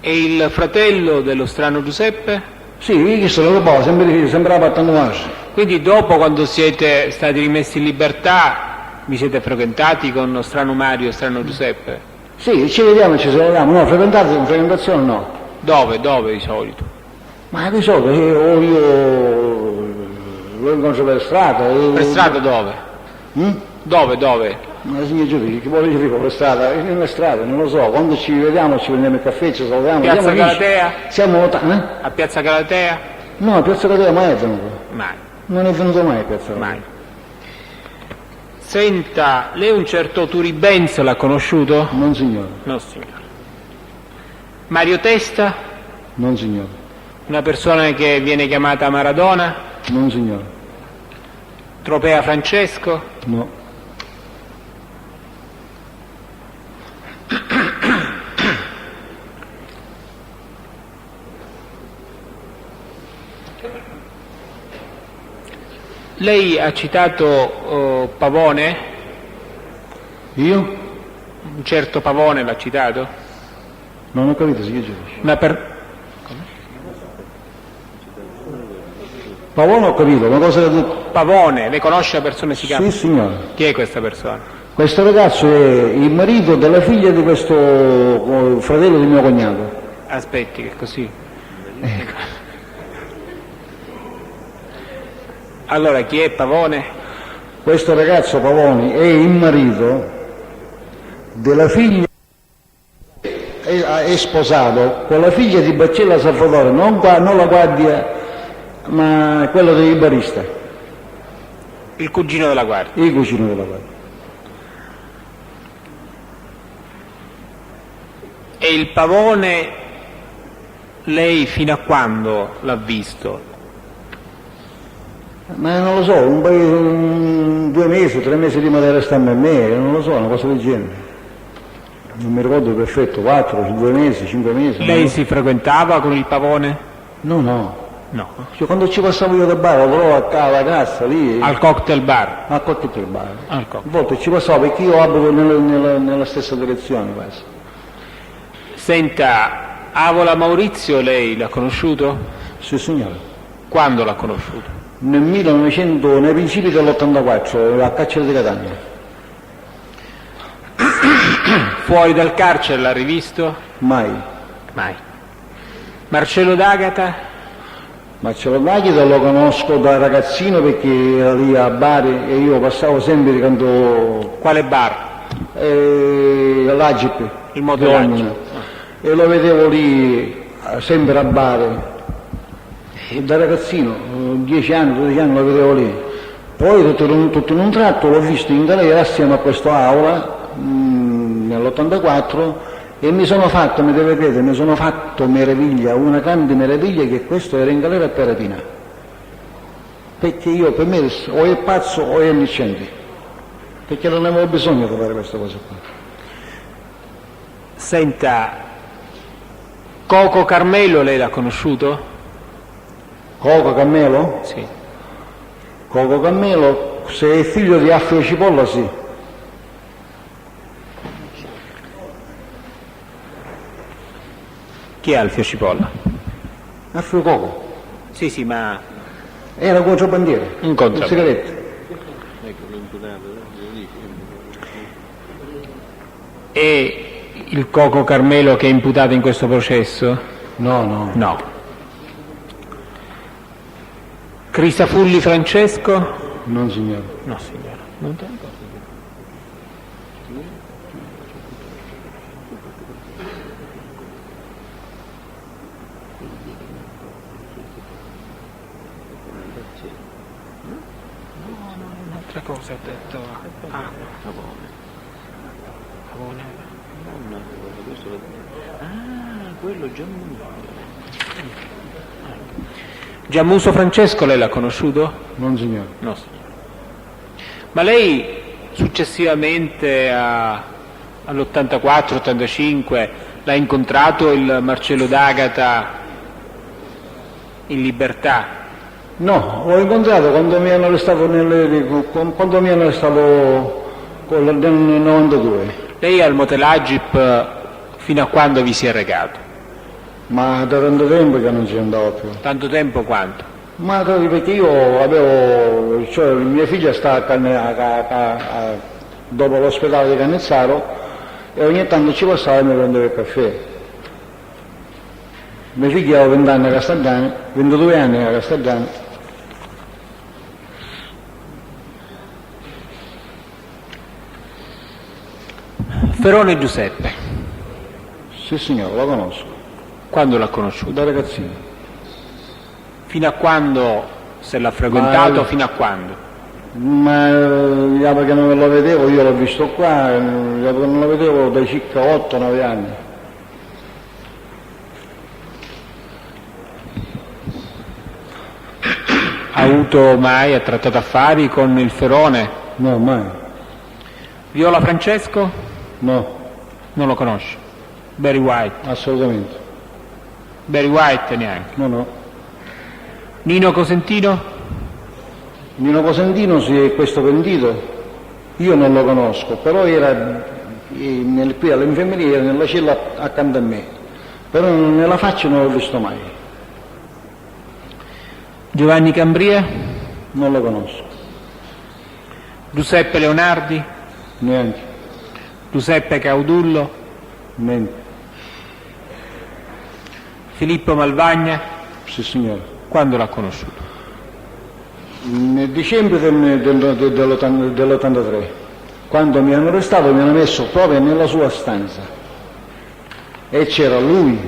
E il fratello dello strano Giuseppe? Sì, che se lo rubava, sembrava attandomarsi. Quindi dopo, quando siete stati rimessi in libertà, vi siete frequentati con lo strano Mario e strano Giuseppe? Sì, ci vediamo e ci salutiamo, no, frequentazione no. Dove di solito? Ma di solito io lo incontro per strada. Per strada dove? Dove? Ma signor giudice, che vuole dire per strada? Nella strada, non lo so, quando ci vediamo ci prendiamo il caffè, ci salutiamo. Piazza Galatea? Siamo A Piazza Galatea? No, a Piazza Galatea mai è venuto. Mai. Non è venuto mai a Piazza Galatea. Mai. Senta, lei un certo Turi Benz l'ha conosciuto? Non signore. No, signore. Mario Testa? Non signore. Una persona che viene chiamata Maradona? Non signore. Tropea Francesco? No. Lei ha citato Pavone? Io? Un certo Pavone l'ha citato? Non ho capito, signor giudice. Pavone ho capito, ma cosa ha detto? Pavone, lei conosce la persona che si chiama? Sì, signore. Chi è questa persona? Questo ragazzo è il marito della figlia di questo fratello di mio cognato. Aspetti, che è così. Allora, chi è Pavone? Questo ragazzo Pavoni è il marito della figlia, è sposato con la figlia di Baccella Salvatore, non la guardia, ma quello del barista. Il cugino della guardia. Il cugino della guardia. E il Pavone, lei fino a quando l'ha visto? Ma non lo so, 2 mesi, 3 mesi prima di arrestarmi a me, non lo so, una cosa del genere. Non mi ricordo perfetto, 4, 2 mesi, 5 mesi. Lei si frequentava con il Pavone? No. No. Quando ci passavo io da bar, però alla cassa lì. Al cocktail bar? Al cocktail bar. Al cocktail. A volte ci passavo perché io abito nella stessa direzione quasi. Senta, Avola Maurizio lei l'ha conosciuto? Sì signore. Quando l'ha conosciuto? Nei principi dell'84, a Carcere di Catania. Fuori dal carcere l'ha rivisto? Mai. Marcello D'Agata? Marcello D'Agata lo conosco da ragazzino perché era lì a bar e io passavo sempre quando... Quale bar? L'Agip. Il motoraggio. E lo vedevo lì sempre a bar. Da ragazzino, 10 anni, 12 anni lo vedevo lì. Poi tutto in un tratto l'ho visto in galera assieme a questo Aula nell'84 e mi sono fatto meraviglia, una grande meraviglia che questo era in galera a Peratina. Perché per me o è pazzo o è innocente. Perché non avevo bisogno di fare questa cosa qua. Senta, Coco Carmelo lei l'ha conosciuto? Coco Carmelo? Sì. Coco Carmelo, se è figlio di Alfio Cipolla, sì. Chi è Alfio Cipolla? Alfio Coco. Sì, ma Era contrabbandiere. un contrabbando. Sigarette. E il Coco Carmelo che è imputato in questo processo? No, no. No. Crisafulli Francesco? Non signore. No, signora. Non te lo ricordo. Un'altra cosa ho detto. Quello Giammuso Francesco lei l'ha conosciuto? Non signore. No, signora. Ma lei successivamente all'84-85 l'ha incontrato il Marcello D'Agata in libertà? No, l'ho incontrato quando mi hanno arrestato nel 92. Lei al Motelagip fino a quando vi si è recato? Ma da tanto tempo che non ci andavo più. Tanto tempo quanto? Ma perché io avevo, cioè mia figlia sta dopo l'ospedale di Cannizzaro e ogni tanto ci passava e mi prendeva il caffè. Mia figlia aveva 20 anni a Castagnani, 22 anni a Castagnani. Ferone Giuseppe, Sì signore, lo conosco, quando l'ha conosciuto? da ragazzino. Fino a quando se l'ha frequentato? Ma- Fino a quando? Ma io perché non lo vedevo, io l'ho visto qua, io non lo vedevo da circa 8-9 anni. Ha trattato affari con il Ferone? No, mai, Viola Francesco? no, Non lo conosce. Barry White? assolutamente, Barry White neanche. no. Nino Cosentino? Nino Cosentino si è questo pentito, io non lo conosco, però era qui all'infermeria, era nella cella accanto a me, però nella faccia non l'ho visto mai, Giovanni Cambria? non lo conosco, Giuseppe Leonardi? neanche, Giuseppe Caudullo? niente, Filippo Malvagna? sì signore. Quando l'ha conosciuto? Nel dicembre dell'83, quando mi hanno arrestato mi hanno messo proprio nella sua stanza e c'era lui,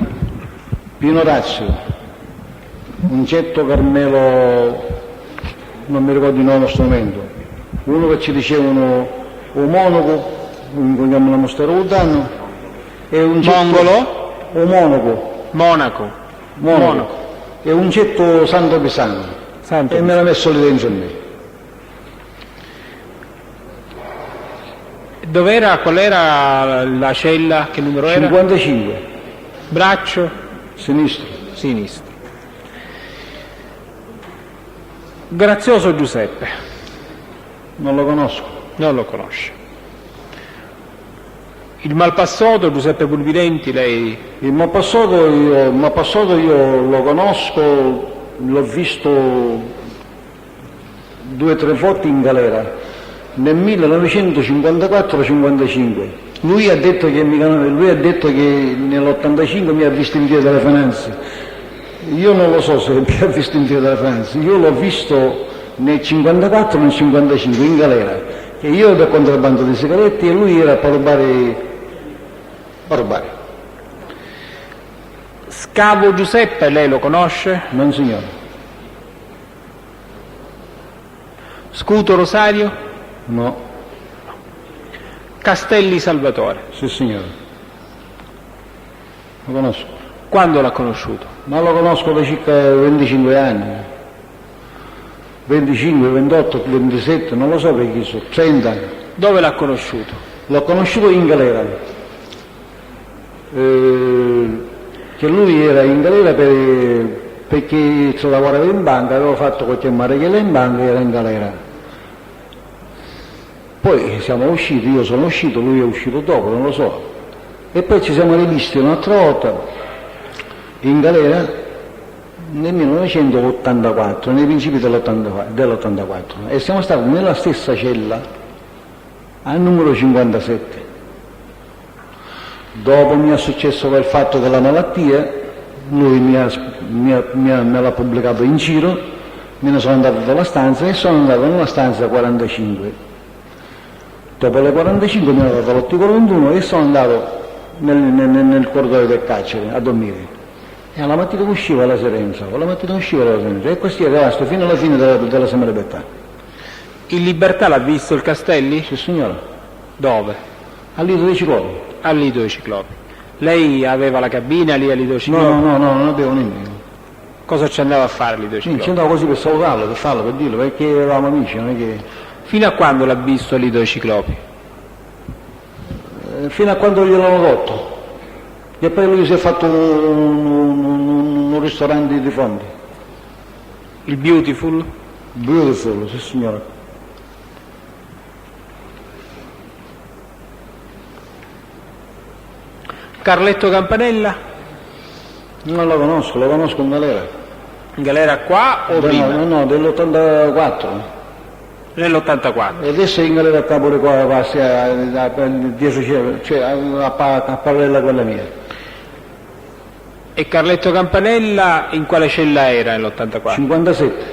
Pino Razio, un certo Carmelo, non mi ricordo il nome strumento, uno che ci dicevano un monaco, un cognome da Mosterotano, e un certo, Mongolo? un Monaco. monaco, e un certo Santo Pisano, Santo e me l'ha messo lì dentro a me. Dov'era? Qual era la cella? Che numero era? 55, Braccio? sinistro, Sinistro. Grazioso Giuseppe? non lo conosco. Non lo conosce. Il Malpassato, Giuseppe Pulvidenti, lei? Il Mapassoto io lo conosco, l'ho visto 2 o 3 volte in galera, nel 1954-55. Lui ha detto che nell'85 mi ha visto in via delle Finanze. Io non lo so se mi ha visto in via delle Finanze, io l'ho visto nel 54 nel 55 in galera, che io ero per contrabbando di sigarette e lui era per rubare. Scavo Giuseppe, lei lo conosce? Non signore, Scuto Rosario? no, Castelli Salvatore? sì signore, lo conosco, Quando l'ha conosciuto? ma lo conosco da circa 25 anni, 25, 28, 27, non lo so perché sono 30 anni. Dove l'ha conosciuto? L'ho conosciuto in galera, che lui era in galera perché lavorava in banca, aveva fatto qualche marechella in banca e era in galera. Poi siamo usciti, io sono uscito, lui è uscito dopo, non lo so. E poi ci siamo rivisti un'altra volta in galera nel 1984, nei principi dell'84, e siamo stati nella stessa cella al numero 57. Dopo mi è successo quel fatto della malattia, lui me l'ha pubblicato in giro, me ne sono andato dalla stanza e sono andato nella stanza 45. Dopo le 45 mi hanno dato l'articolo 21 e sono andato nel corridoio del carcere a dormire. E alla mattina usciva la Serenza, e così è rimasto fino alla fine della Semana Libertà. In libertà l'ha visto il Castelli? Sì signora, Dove? al Lido dei Ciclopi. Al Lido dei Ciclopi. Lei aveva la cabina lì al Lido dei Ciclopi? No, non avevo nemmeno. Cosa ci andava a fare al Lido dei Sì, Ciclopi? ci andavo così per salutarlo, per farlo, per dirlo, perché eravamo amici, non è che... Fino a quando l'ha visto al Lido dei Ciclopi? Fino a quando gliel'hanno rotto. E poi lui si è fatto un ristorante di fondi. Il Beautiful? Beautiful, sì signora. Carletto Campanella? Non lo conosco in galera. In galera qua o prima? No, dell'84. Nell'84. E adesso è in galera qua pure qua, dietro, cioè a parallela a quella mia. E Carletto Campanella in quale cella era nell'84? 57.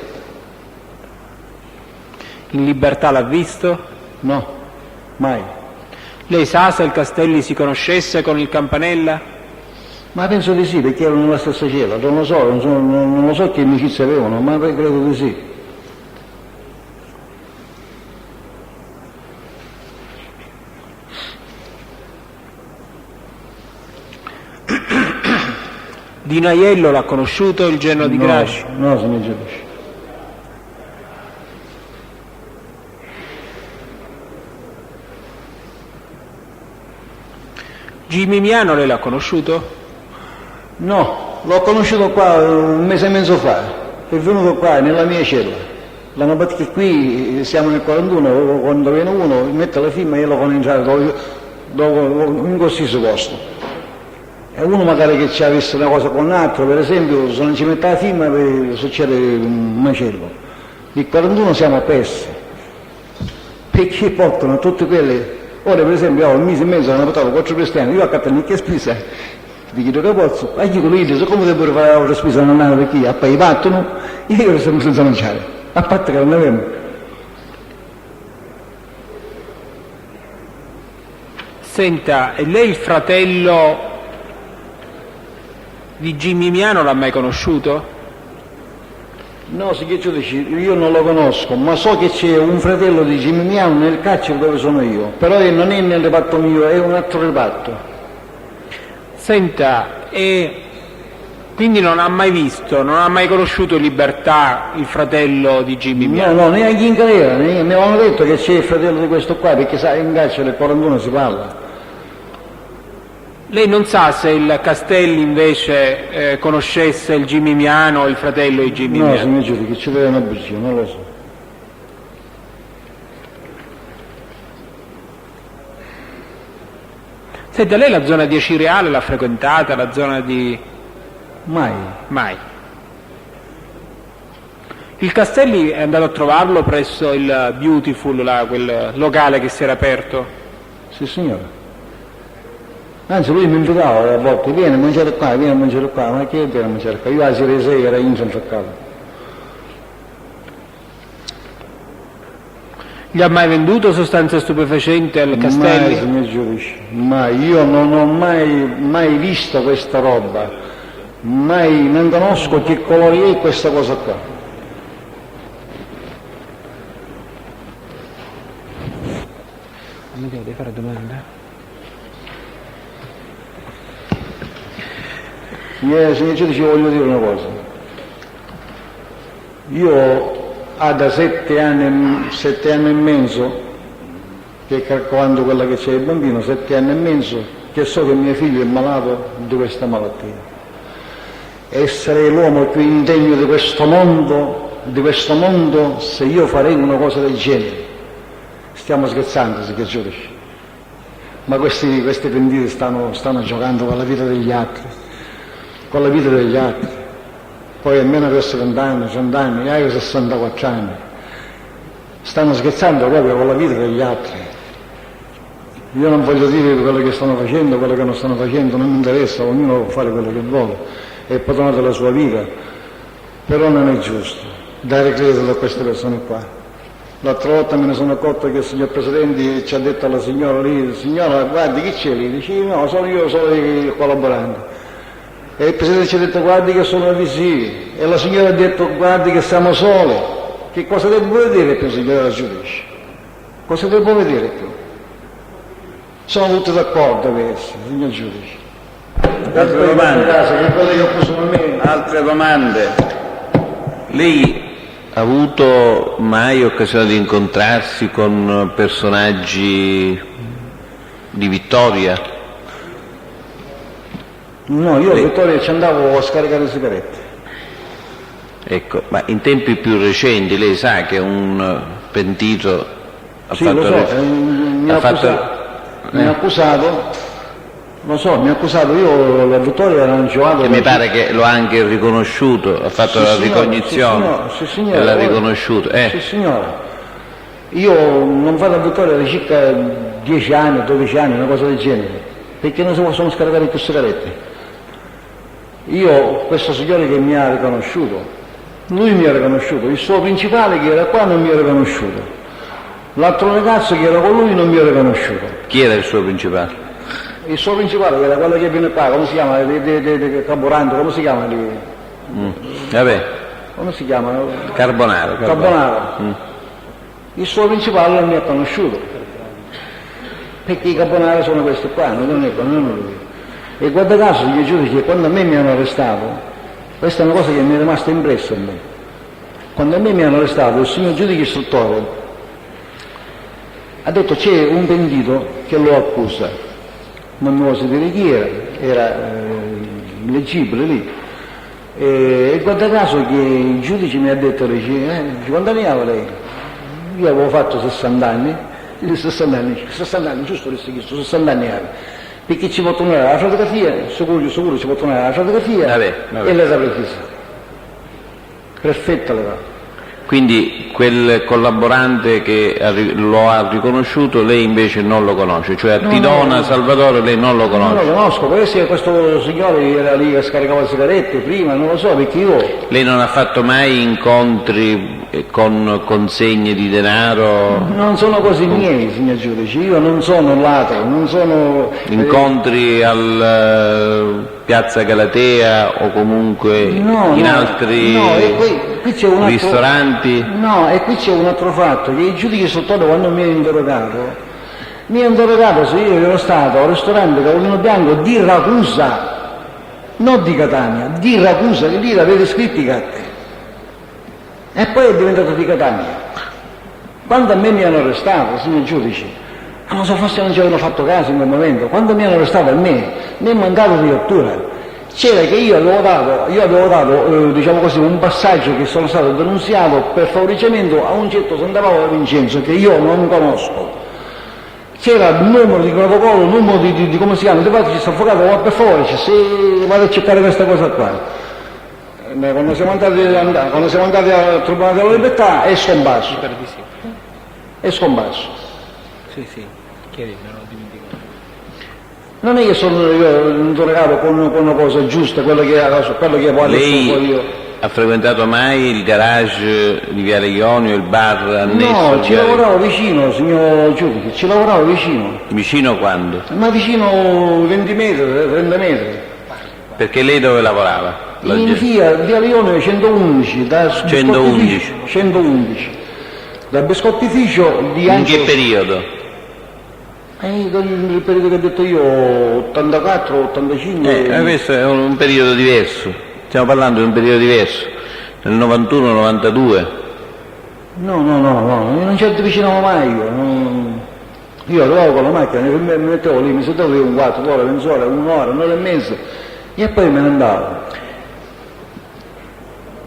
In libertà l'ha visto? No, mai. Lei sa se il Castelli si conoscesse con il Campanella? Ma penso di sì, perché erano nella stessa cella, non lo so che amicizie avevano, ma credo di sì. Di Naiello l'ha conosciuto, il genero di Grasci? No, signor giudice. Jimmy Miano lei l'ha conosciuto? No, l'ho conosciuto qua un mese e mezzo fa, è venuto qua nella mia cella. L'hanno perché qui siamo nel 41, quando viene uno mette la firma e io lo fanno entrare in qualsiasi posto. E uno magari che ci ha visto una cosa con un altro, per esempio, se non ci mette la firma succede un macello. Il 41 siamo persi, perché portano tutte quelle. Ora per esempio io un mese e mezzo hanno portato 4 cristiani, io a Catania che spesa, ti chiedo che posso, a chi quello dice come devo fare la spesa non hanno perché a poi partono e io sono senza mangiare, a parte che non avevo. Senta, e lei il fratello di Jimmy Miano l'ha mai conosciuto? No, signor giudice, io non lo conosco, ma so che c'è un fratello di Jimmy Miano nel carcere dove sono io, però non è nel reparto mio, è un altro reparto. Senta, e quindi non ha mai visto, non ha mai conosciuto in libertà il fratello di Jimmy Miano? No, neanche in galera, mi avevano detto che c'è il fratello di questo qua, perché sai, in carcere il 41 si parla. Lei non sa se il Castelli invece conoscesse il Jimmy Miano o il fratello di Jimmy Miano? No, signor giudice, ci vede una bugia, non lo so. Senta, lei la zona di Acireale l'ha frequentata, la zona di... Mai. Mai. Il Castelli è andato a trovarlo presso il Beautiful, quel locale che si era aperto? Sì, signora. Anzi, lui mi invitava a volte, vieni a mangiare qua, ma che viene a mangiare qua? Io alla sera 6 era in centro a casa. Gli ha mai venduto sostanze stupefacenti al Castelli? Mai, signor giudice, mai. Io non ho mai visto questa roba, mai, non conosco che colore è questa cosa qua. Mi devi fare domande? Signor giudice, voglio dire una cosa. Io da 7 anni e mezzo, che calcolando quella che c'è il bambino, 7 anni e mezzo, che so che mio figlio è malato di questa malattia. Essere l'uomo più indegno di questo mondo se io farei una cosa del genere. Stiamo scherzando, se che giudice. Ma questi pentiti stanno giocando con la vita degli altri, con la vita degli altri. Poi almeno avesse 20 anni, 100 anni, io ho 64 anni. Stanno scherzando proprio con la vita degli altri. Io non voglio dire quello che stanno facendo, quello che non stanno facendo, non mi interessa, ognuno può fare quello che vuole, è il padrone della sua vita, però non è giusto dare credito a queste persone qua. L'altra volta me ne sono accorto che il signor Presidente ci ha detto alla signora lì, signora guardi chi c'è lì? Dice no, sono io, sono i collaboranti. E il Presidente ci ha detto guardi che sono visivi, e la signora ha detto guardi che siamo soli. Che cosa devo vedere più, signora giudice? Cosa devo vedere più? Sono tutti d'accordo questi, signor giudice. Altre domande? Che quello che ho preso a me. Altre domande? Lei ha avuto mai occasione di incontrarsi con personaggi di Vittoria? No, io a Vittoria ci andavo a scaricare le sigarette. Ecco, ma in tempi più recenti lei sa che un pentito ha Sì, fatto... lo so, mi ha accusato, lo so, mi ha accusato, io la Vittoria era un giocato... Che mi pare che lo ha anche riconosciuto, ha fatto la ricognizione sì, signora, e l'ha riconosciuto. Sì, signora. Io non vado a Vittoria da circa 10 anni, 12 anni, una cosa del genere, perché non si possono scaricare più sigarette. Io, questo signore che mi ha riconosciuto, lui mi ha riconosciuto, il suo principale che era qua non mi ha riconosciuto, l'altro ragazzo che era con lui non mi ha riconosciuto. Chi era il suo principale? Il suo principale che era quello che viene qua, come si chiama? Carburante, come si chiama lì? Vabbè, Come si chiama? Carbonaro. Il suo principale non mi ha conosciuto, perché i Carbonari sono questi qua, non è lui. E guarda caso, gli giudici, che quando a me mi hanno arrestato, questa è una cosa che mi è rimasta impressa a me, quando a me mi hanno arrestato il signor giudice istruttore ha detto c'è un pentito che lo accusa, non mi posso dire chi era leggibile lì, e guarda caso che il giudice mi ha detto, dice, quando andiamo lei? Io avevo fatto 60 anni, 60 anni, giusto, 60 anni avevo. Perché ci può tornare la fotografia, sicuro ci può tornare la fotografia e l'età precisa. Perfetta l'età. Quindi quel collaborante che lo ha riconosciuto lei invece non lo conosce, cioè a Tidona, Salvatore lei non lo conosce? Non lo conosco, può essere questo signore era lì che scaricava le sigarette prima, non lo so, perché io... Lei non ha fatto mai incontri con consegne di denaro? Non sono cose miei, signor giudice, io non sono ladro, non sono... Incontri al Piazza Galatea o comunque in altri qui c'è un altro, ristoranti? No, e qui c'è un altro fatto, che il giudice istruttore quando mi ha interrogato se io ero stato al ristorante Carolino Bianco di Ragusa, non di Catania, di Ragusa, che lì l'avete scritti i carte. E poi è diventato di Catania. Quando a me mi hanno arrestato, signor giudice, non so, forse non ci avevano fatto caso in quel momento, quando mi hanno arrestato a me, mi è mancato di lettura. C'era che io avevo dato diciamo così, un passaggio che sono stato denunziato per favoreggiamento a un certo Santa Paola Vincenzo che io non conosco. C'era il numero di protocollo, il numero di come si chiama, infatti ci sta avvocato, ma per favore, se vado a cercare questa cosa qua. Quando siamo andati al Tribunale della Libertà è scomparso. È scomparso. Sì, chiedi, me l'ho dimenticato. Non è che sono io interrogato con una cosa giusta, quello che poi Lei ha frequentato mai il garage di Viale Ionio, il bar annesso? No, ci lavoravo vicino, signor giudice, ci lavoravo vicino. Vicino quando? Ma vicino 20 metri, 30 metri. Perché lei dove lavorava? In Viale Ionio 111, da 111. Dal biscottificio di In che periodo? Il periodo che ho detto io, 84, 85. Questo è un periodo diverso, stiamo parlando di un periodo diverso, nel 91-92. No, non ci avvicinavo mai io. Io arrivavo con la macchina, mi mettevo lì, mi sedevo lì un quarto d'ora, mezz'ora, un'ora e mezza e poi me ne andavo.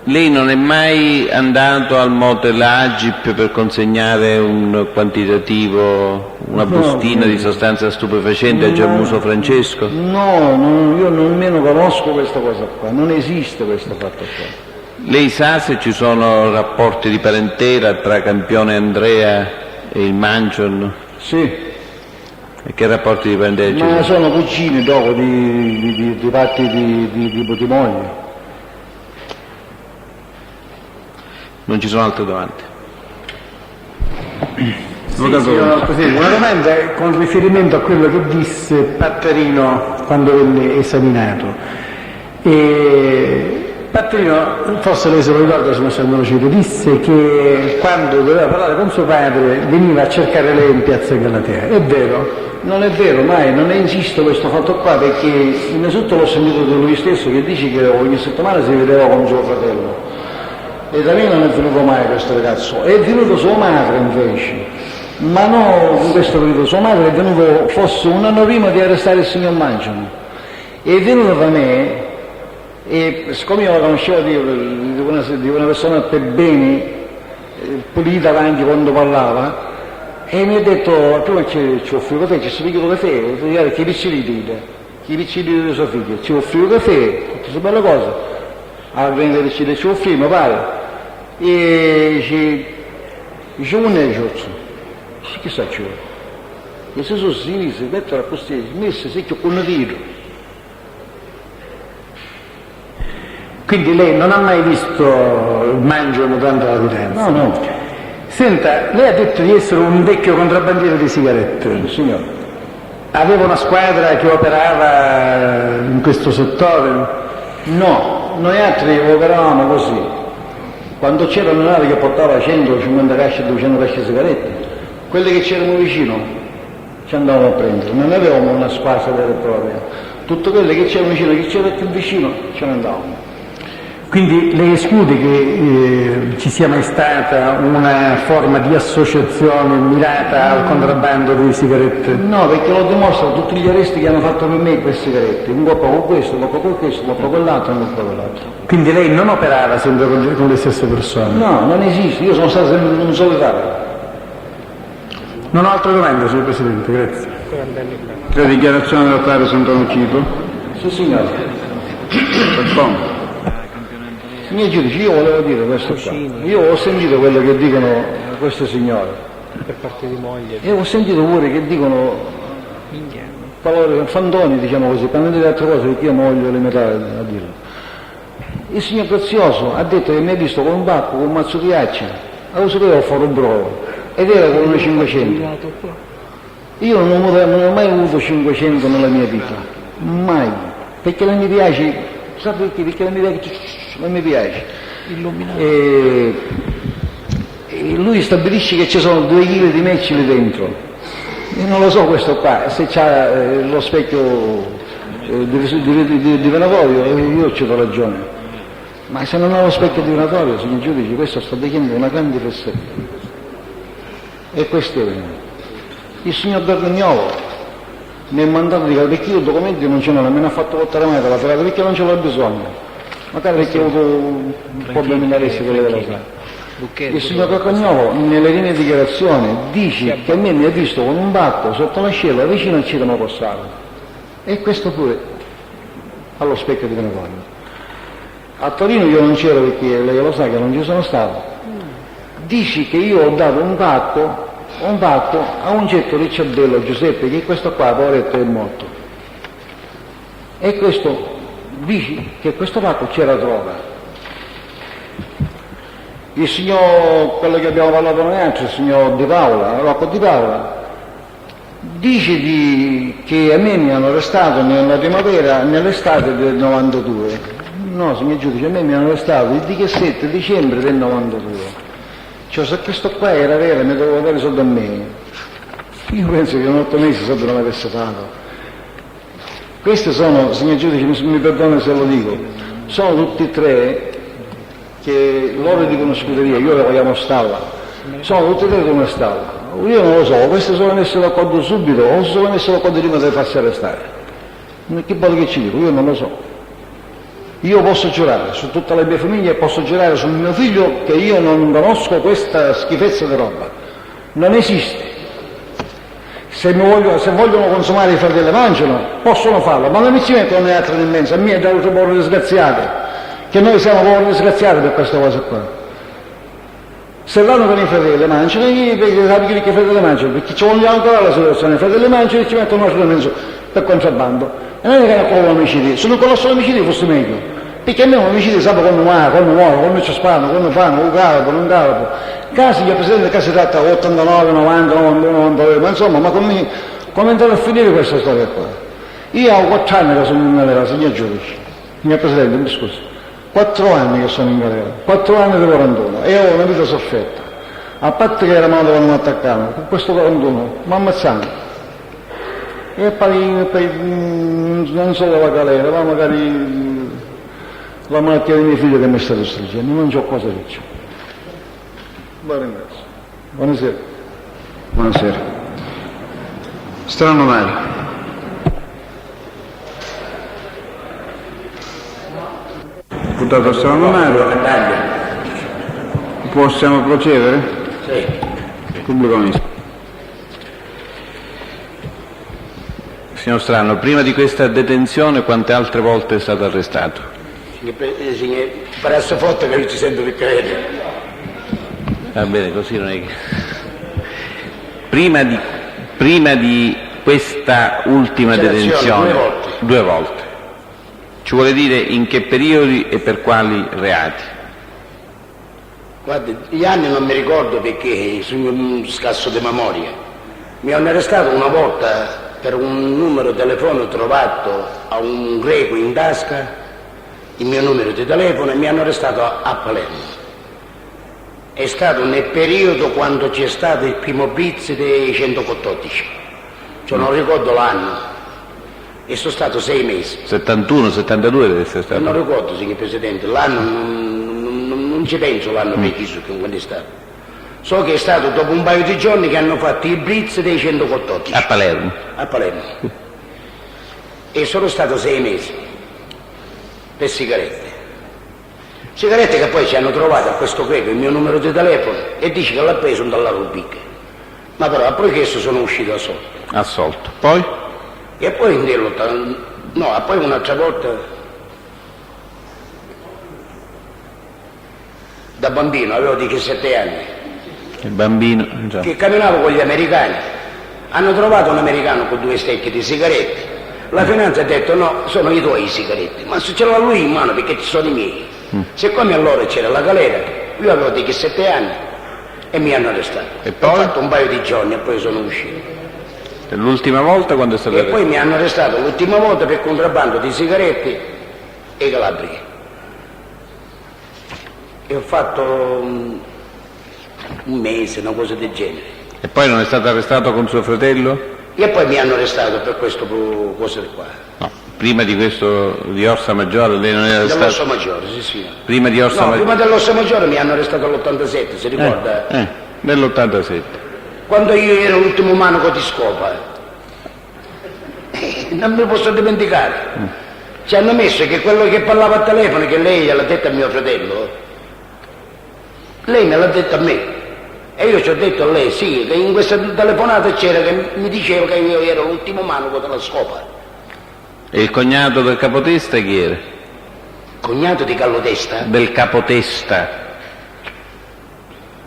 Lei non è mai andato al motel Agip per consegnare un quantitativo, una bustina di sostanza stupefacente a Gianmuso Francesco? No, io nemmeno conosco questa cosa qua, non esiste questo fatto qua. Lei sa se ci sono rapporti di parentela tra Campione Andrea e il Mangion? Sì, E che rapporti di parentela ci ma sono? sono cugini dopo di patti di moglie. Non ci sono altre domande? Signor Presidente, una domanda con riferimento a quello che disse Pattarino quando venne esaminato. Pattarino, forse lei se lo ricorda, signor Sant'Onofrio, disse che quando doveva parlare con suo padre veniva a cercare lei in piazza Galatea. È vero? Non è vero, mai, non esiste questo fatto qua, perché innanzitutto l'ho sentito da lui stesso che dice che ogni settimana si vedeva con suo fratello. E da me non è venuto mai questo ragazzo, è venuto sua madre invece, ma no in questo periodo, sua madre è venuto forse un anno prima di arrestare il signor Mangiano, è venuto da me e siccome io la conoscevo di una persona per bene, pulita anche quando parlava, e mi ha detto, prima ci offrivo caffè, ci spiego caffè, che piccini di sua figlia, ci offrivo caffè, tutte queste belle cose, a prendere ci offrivo, pare. E dice un negozio, che sa ciò? E se sono si mettono a costare, messe secchio con un tiro. Quindi lei non ha mai visto il Mangiano durante la violenza? No. Senta, lei ha detto di essere un vecchio contrabbandiere di sigarette. Signore. Aveva una squadra che operava in questo settore? No, noi altri operavamo così. Quando c'era una nave che portava 150 casce, 200 casce di sigarette, quelle che c'erano vicino ci andavamo a prendere, non avevamo una squadra vera e propria. Tutte quelle che c'erano vicino, che c'era più vicino, ce ne andavamo. Quindi lei esclude che ci sia mai stata una forma di associazione mirata al contrabbando di sigarette? No, perché lo dimostrano tutti gli arresti che hanno fatto per me queste sigarette, un po' con questo, un po' con questo, un po' con quell'altro, un po' con quell'altro. Quindi lei non operava sempre con le stesse persone? No, non esiste, io sono stato sempre un solitario. Non ho altre domande, signor Presidente, grazie. La dichiarazione del notario Sant'Onofrio. Sì, signore. Rispondo. Signor giudice, io volevo dire questo qua. Io ho sentito quello che dicono queste signore. Per parte di moglie. E ho sentito pure che dicono parole fantoni, diciamo così, per non dire altre cose, perché io non voglio limitare a dirlo. Il signor Prezioso ha detto che mi ha visto con un bacco, con un mazzo di accia, avevo saputo fare un brodo, ed era con una 500. Io non ho mai avuto 500 nella mia vita, mai, perché non mi piace, sapete perché? Perché non mi piace. E lui stabilisce che ci sono 2 kg di mecci lì dentro. Io non lo so questo qua, se c'ha lo specchio di venatorio, io ci do ragione. Ma se non ha lo specchio di venatorio, signor giudice, questo sta dicendo una grande fessetta. E questo è vero. Il signor Bergognolo mi ha mandato di perché io documenti non ce n'ho, me ne ha fatto portare mai dalla serata, perché non ce l'ho bisogno. Magari perché ho avuto un problema in arresto che le devo fare. Il signor Bergognolo nelle linee di dichiarazione dice che a me mi ha visto con un bacco sotto l'ascella vicino al cinema Cossaro. E questo pure allo specchio di venatorio. A Torino io non c'ero perché lei lo sa che non ci sono stato. Dici che io ho dato un pacco a un certo Ricciardello Giuseppe, che questo qua, poveretto, è morto. E questo dici che questo pacco c'era droga. Il signor, quello che abbiamo parlato noi altri, il signor Di Paola, Rocco Di Paola, dice che a me mi hanno arrestato nella primavera, nell'estate del 92. No, signor giudice, a me mi hanno arrestato il 17 dicembre del 92. Cioè, se questo qua era vero, mi dovevo dare soldi a me. Io penso che in 8 mesi soldi non avesse fatto. Questi sono, signor giudice, mi perdoni se lo dico, sono tutti e tre che loro dicono scuderia, io la vogliamo stalla. sono tutti e tre come stavo. Io non lo so, questi sono messi d'accordo subito o sono messi d'accordo prima di farsi arrestare. Che vuole che ci dico? Io non lo so. Io posso giurare su tutta la mia famiglia e posso giurare su mio figlio che io non conosco questa schifezza di roba. Non esiste. Se vogliono consumare i fratelli mangiano, possono farlo, ma non mi ci mettono né altri né mezzo, a me è da altri poveri disgraziati, che noi siamo poveri disgraziati per queste cose qua. Se l'hanno con i fratelli mangiano, perché sappi che i fratelli mangiano, perché ci vogliono ancora la situazione, i fratelli mangiano e ci mettono un altro mezzo per contrabbando. E non è che hanno omicidi, se non conoscono omicidi fosse meglio, perché a me un omicidio sa quando muore, quando ci sparano, quando fanno, un calapo, non calapo. Casi, io Presidente, casi tratta 89, 90, 91, 92, ma insomma, ma come andare a finire questa storia qua? Io ho 4 anni che sono in galera, signor giudice, signor Presidente, mi scusi, 4 anni che sono in galera, 4 anni di 41 e ho una vita sofferta, a parte che era male quando mi attaccavano, con questo 41 mi ammazzano. E poi non solo la galera, ma magari la malattia di mio figlio che mi sta distruggendo, non c'ho cosa di più. La ringrazio. Buonasera. Buonasera. Strano Mario. Deputato Strano Mario. Possiamo procedere? Sì. Pubblico ministero. Signor Strano, prima di questa detenzione quante altre volte è stato arrestato? Signor, paresse forte che io ci sento di credere. Va bene, così non è che... Prima di questa ultima detenzione, 2 volte. Ci vuole dire in che periodi e per quali reati? Guardi, gli anni non mi ricordo perché sono un scasso di memoria. Mi hanno arrestato una volta per un numero telefono trovato a un greco in tasca, il mio numero di telefono, e mi hanno arrestato a Palermo. È stato nel periodo quando c'è stato il primo blitz dei 114, cioè non ricordo l'anno, e sono stato 6 mesi. 71, 72 deve essere stato. Non ricordo, signor Presidente, l'anno non ci penso l'anno preciso che quando è stato. So che è stato dopo un paio di giorni che hanno fatto il blitz dei 114. A Palermo. A Palermo. E sono stato 6 mesi per sigarette. Sigarette che poi ci hanno trovato a questo greco il mio numero di telefono e dice che l'ha preso dalla rubrica. Ma però a questo sono uscito assolto. Assolto. Poi? E poi poi un'altra volta da bambino, avevo 17 anni. Il bambino, già. Che camminavo con gli americani, hanno trovato un americano con 2 stecche di sigarette, la finanza ha detto no, sono i tuoi sigarette, ma se ce l'ha lui in mano perché ci sono i miei. Siccome allora c'era la galera, io avevo 17 anni e mi hanno arrestato. E poi? Ho fatto un paio di giorni e poi sono uscito. E l'ultima volta quando è stato E arrestato? poi mi hanno arrestato l'ultima volta per contrabbando di sigarette e calabriche. E ho fatto un mese, una cosa del genere. E poi non è stato arrestato con suo fratello? E poi mi hanno arrestato per questo cosa qua. No. Prima di questo, di Orsa Maggiore, lei non era arrestato? Dell'Ossa Maggiore, sì, sì. Prima di Orsa Maggiore? Prima dell'Ossa Maggiore mi hanno arrestato all'87, si ricorda? Nell'87. Quando io ero l'ultimo manico di scopa. Non mi posso dimenticare. Ci hanno messo che quello che parlava al telefono, che lei gliel'ha detto a mio fratello, lei me l'ha detto a me. E io ci ho detto a lei, sì, che in questa telefonata c'era che mi diceva che io ero l'ultimo manico della scopa. E il cognato del capotesta chi era? Cognato di Callotesta? Del capotesta.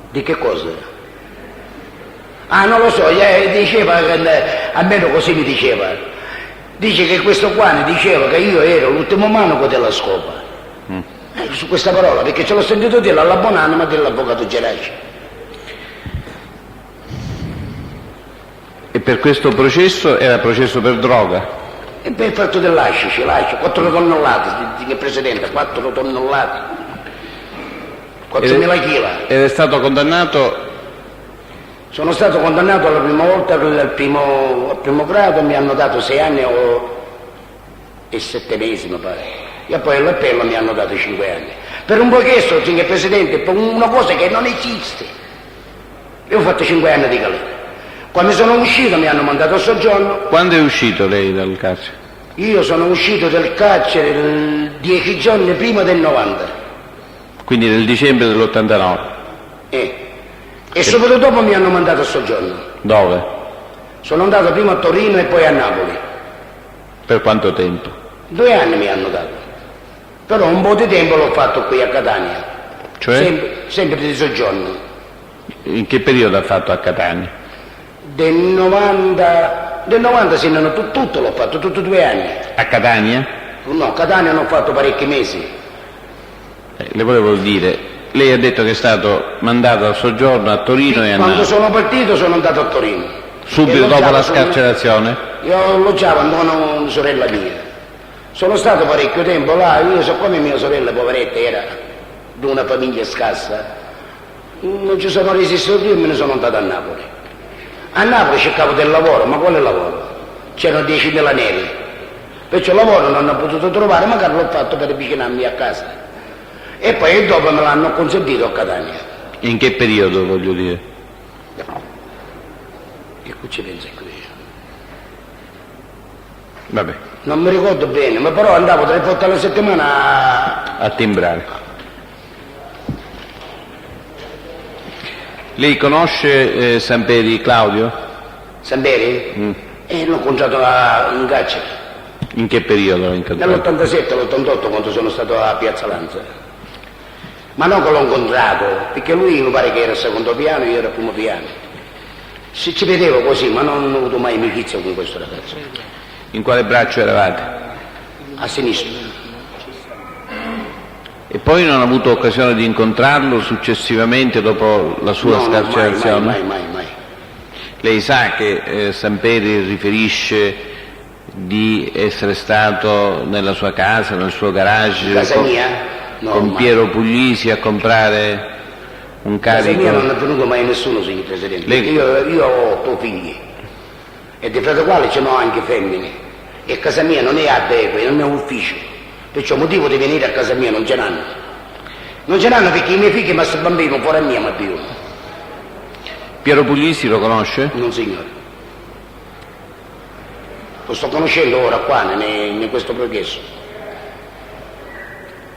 Di che cosa? Ah, non lo so, diceva, almeno così mi diceva. Dice che questo qua ne diceva che io ero l'ultimo manico della scopa. Su questa parola, perché ce l'ho sentito dire alla buonanima dell'avvocato Geraci. E per questo processo era processo per droga? E per il fatto dell'ascici, 4 tonnellate, signor Presidente, 4 tonnellate, 4.000 kg. Ed è stato condannato? Sono stato condannato la prima volta al primo grado, mi hanno dato 6 anni e 7 mesi, mi pare. E poi all'appello mi hanno dato 5 anni. Per un processo, signor Presidente, per una cosa che non esiste. Io ho fatto 5 anni di galera. Quando sono uscito mi hanno mandato a soggiorno. Quando è uscito lei dal carcere? Io sono uscito dal carcere 10 giorni prima del 90. Quindi nel dicembre dell'89. E subito dopo mi hanno mandato a soggiorno. Dove? Sono andato prima a Torino e poi a Napoli. Per quanto tempo? 2 anni mi hanno dato. Però un po' di tempo l'ho fatto qui a Catania. Cioè? Sempre di soggiorno. In che periodo ha fatto a Catania? Del 90 sì, tutto l'ho fatto, tutti 2 anni. A Catania? No, a Catania ne ho fatto parecchi mesi. Le volevo dire, lei ha detto che è stato mandato a soggiorno a Torino e a Quando Napoli. sono partito sono andato a Torino. Subito dopo la scarcerazione? Io alloggiavo con una sorella mia. Sono stato parecchio tempo là, io so come mia sorella poveretta era di una famiglia scarsa. Non ci sono resistito più e me ne sono andato a Napoli. A Napoli cercavo del lavoro, ma quale lavoro? C'erano 10.000 neri. Perciò lavoro non ho potuto trovare, magari l'ho fatto per avvicinarmi a casa. E poi dopo me l'hanno consentito a Catania. In che periodo, voglio dire? E qui ci penso qui. Vabbè, Non mi ricordo bene, ma però andavo 3 volte alla settimana a timbrare. Lei conosce Samperi Claudio? Samberi? L'ho incontrato in carcere. In che periodo l'ho incontrato? Nell'87, l'88 quando sono stato a Piazza Lanza. Ma non che l'ho incontrato, perché lui mi pare che era al secondo piano e io ero al primo piano. Ci vedevo così, ma non ho avuto mai amicizia con questo ragazzo. In quale braccio eravate? A sinistra. E poi non ha avuto occasione di incontrarlo successivamente dopo la sua No, scarcerazione? mai. Lei sa che Samperi riferisce di essere stato nella sua casa, nel suo garage, Casa mia? No, con mai. Piero Puglisi a comprare un Casa carico? mia non è venuto mai nessuno, signor Presidente. Lei- Io ho 8 figli e di fra i quali ce n'ho anche femmine. E casa mia non è adeguata, non è un ufficio. Perciò motivo di venire a casa mia non ce n'hanno. Non ce n'hanno perché i miei figli ma bambino fuori a mia ma più. Piero Puglisi lo conosce? Non signore. Lo sto conoscendo ora qua, in questo progresso.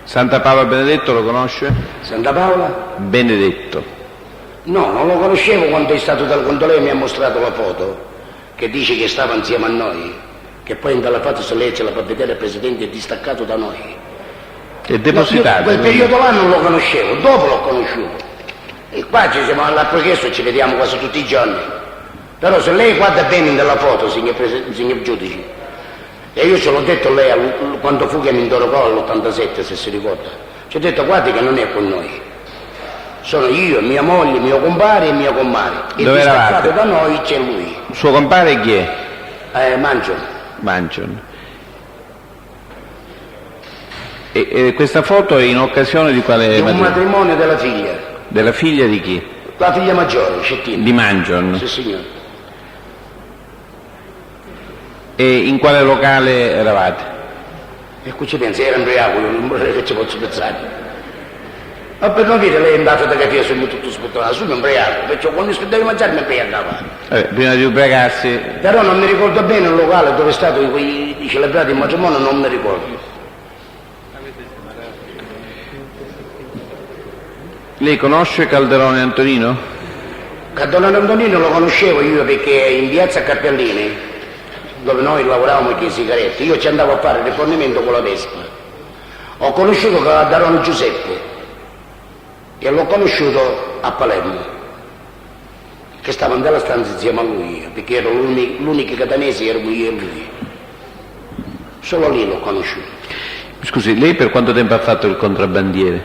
Santa Paola Benedetto lo conosce? Santa Paola? Benedetto. No, non lo conoscevo quando lei mi ha mostrato la foto, che dice che stava insieme a noi, che poi dalla foto se lei ce la fa vedere il Presidente è distaccato da noi. È depositato? Quel periodo là non lo conoscevo, dopo l'ho conosciuto. E qua ci siamo al progresso e ci vediamo quasi tutti i giorni. Però se lei guarda bene nella foto, signor giudice, e io ce l'ho detto a lei quando fu che mi interrogò all'87, se si ricorda, ci ho detto guardi che non è con noi. Sono io, mia moglie, mio compare e mia comare. E Dove distaccato eravate? da noi c'è lui. Suo compare chi è? Mangio. Mangion. E questa foto è in occasione di quale Di un matrimonio? matrimonio della figlia. Della figlia di chi? La figlia maggiore, Cettina. Di Mangion. Sì, signore. E in quale locale eravate? E qui ci pensi, era embriaco, io non vorrei che ci posso pensare. Ma per non dire, lei è andato da capire sono tutto sputtanato, sono embriaco, perciò quando devi mangiare mi embriacava. Prima di ubriacarsi, Però non mi ricordo bene il locale dove è stato i celebrati il matrimonio, non mi ricordo. lei conosce Calderone Antonino? Calderone Antonino lo conoscevo io perché in piazza Cappellini, dove noi lavoravamo con i sigarette, io ci andavo a fare il rifornimento con la Vespa. Ho conosciuto Calderone Giuseppe e l'ho conosciuto a Palermo, che stava in della stanza insieme a lui, perché ero l'unico catanese, ero io e lui. Solo lì l'ho conosciuto. Scusi, lei per quanto tempo ha fatto il contrabbandiere?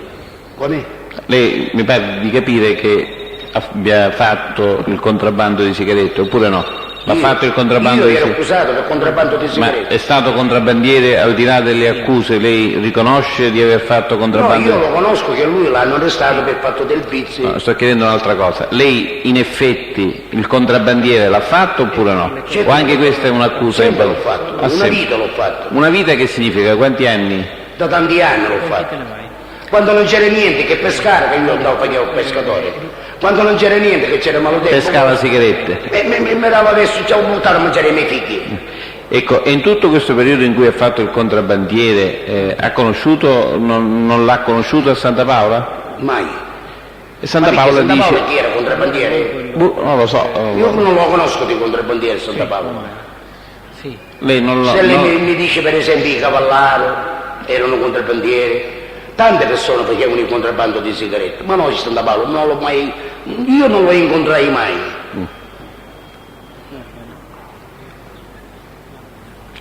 Come? Lei mi pare di capire che abbia fatto il contrabbando di sigarette, oppure no? Ma ha fatto il contrabbando io di ero sigarette? accusato per contrabbando di Ma sigarette. è stato contrabbandiere, al di là delle accuse, lei riconosce di aver fatto No, contrabbando? io lo conosco che lui l'hanno arrestato per fatto del pizzi. No, sto chiedendo un'altra cosa. Lei in effetti il contrabbandiere l'ha fatto oppure no? Certo. O anche questa è un'accusa? Sempre l'ho fatto, Ah, una sempre. vita l'ho fatto, Una vita che significa? Quanti anni? da tanti anni l'ho fatto. Quando non c'era niente che pescare, che io andavo a fare il pescatore. Quando non c'era niente, che c'era malo tempo. Pescava sigarette. Mi dava adesso, ci ho buttato a mangiare i miei figli. Ecco, e in tutto questo periodo in cui ha fatto il contrabbandiere, ha conosciuto, non l'ha conosciuto a Santa Paola? Mai. E Santa Ma Paola Santa dice... Paola chi era contrabbandiere? Non lo so. Io non lo conosco di contrabbandiere Santa Paola. Sì. Lei non lo... Se lei mi dice per esempio i Cavallaro erano contrabbandieri, tante persone facevano il contrabbando di sigarette, ma noi Santa Paola non l'ho mai, io non lo incontrai mai.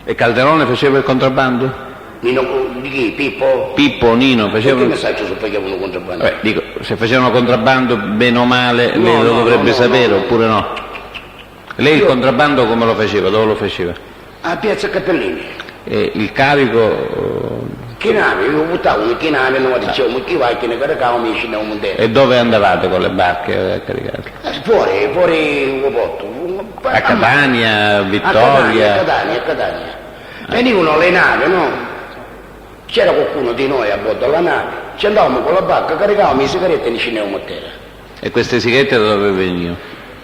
E Calderone faceva il contrabbando? Nino, di chi? Pippo? Pippo o Nino Che facevano... messaggio su facevano contrabbando? Dico, se facevano contrabbando bene o male, No, lei lo no, dovrebbe no, sapere no. oppure no? Lei il contrabbando come lo faceva? Dove lo faceva? A Piazza Cappellini. E il carico... Che nave? Io buttavo un chinave, non dicevo, chi vai, che ne caricavamo, mi scendiamo un E dove andavate con le barche a caricare? Fuori il porto. A Catania, a Vittoria? A Catania. Venivano le navi, no? C'era qualcuno di noi a bordo della nave, ci andavamo con la barca, caricavamo le sigarette e ne scendevamo a terra. E queste sigarette da dove venivano?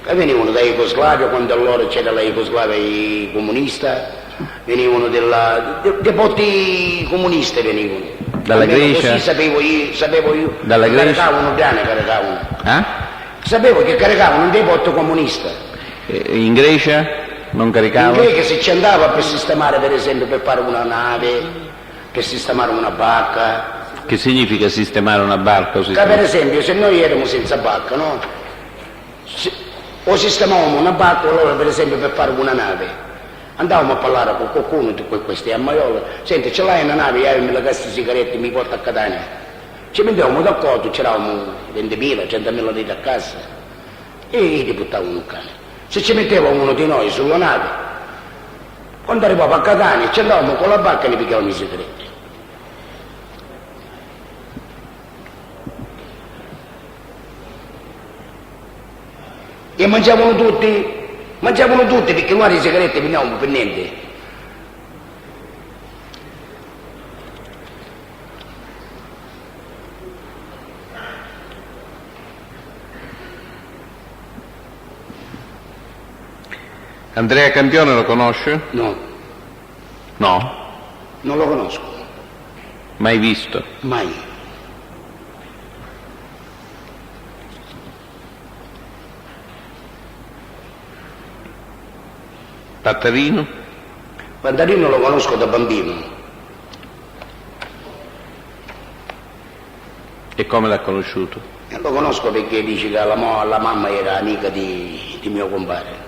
E venivano da Jugoslavia, quando allora c'era la Jugoslavia comunista, venivano dei botti comunisti venivano. Dalla Almeno Grecia? Così sapevo io. Dalla Grecia? Caricavano bene, caricavano. Eh? Sapevo che caricavano dei botti comunisti. In Grecia non In caricavano? Grecia se ci andava per sistemare, per esempio, per fare una nave, per sistemare una barca. Che significa sistemare una barca? Che per esempio se noi eravamo senza barca, no? O sistemavamo una barca, allora per esempio per fare una nave. Andavamo a parlare con qualcuno di questi ammaioli, senti ce l'hai una nave, io mi la cassa di sigarette mi porta a Catania. Ci mettevamo d'accordo, c'eravamo 20.000, 100.000 litri a casa e gli buttavano un cane. Se ci metteva uno di noi sulla nave, quando arrivava a Catania ci andavamo con la barca e ne picchiavamo i sigarette. E mangiavano tutti perché noi le sigarette venivamo per niente. Andrea Campione lo conosce? No, No, non lo conosco, mai visto. mai. Pattarino? Pandarino lo conosco da bambino. E come l'ha conosciuto? Lo conosco perché dice che la mamma era amica di mio compare.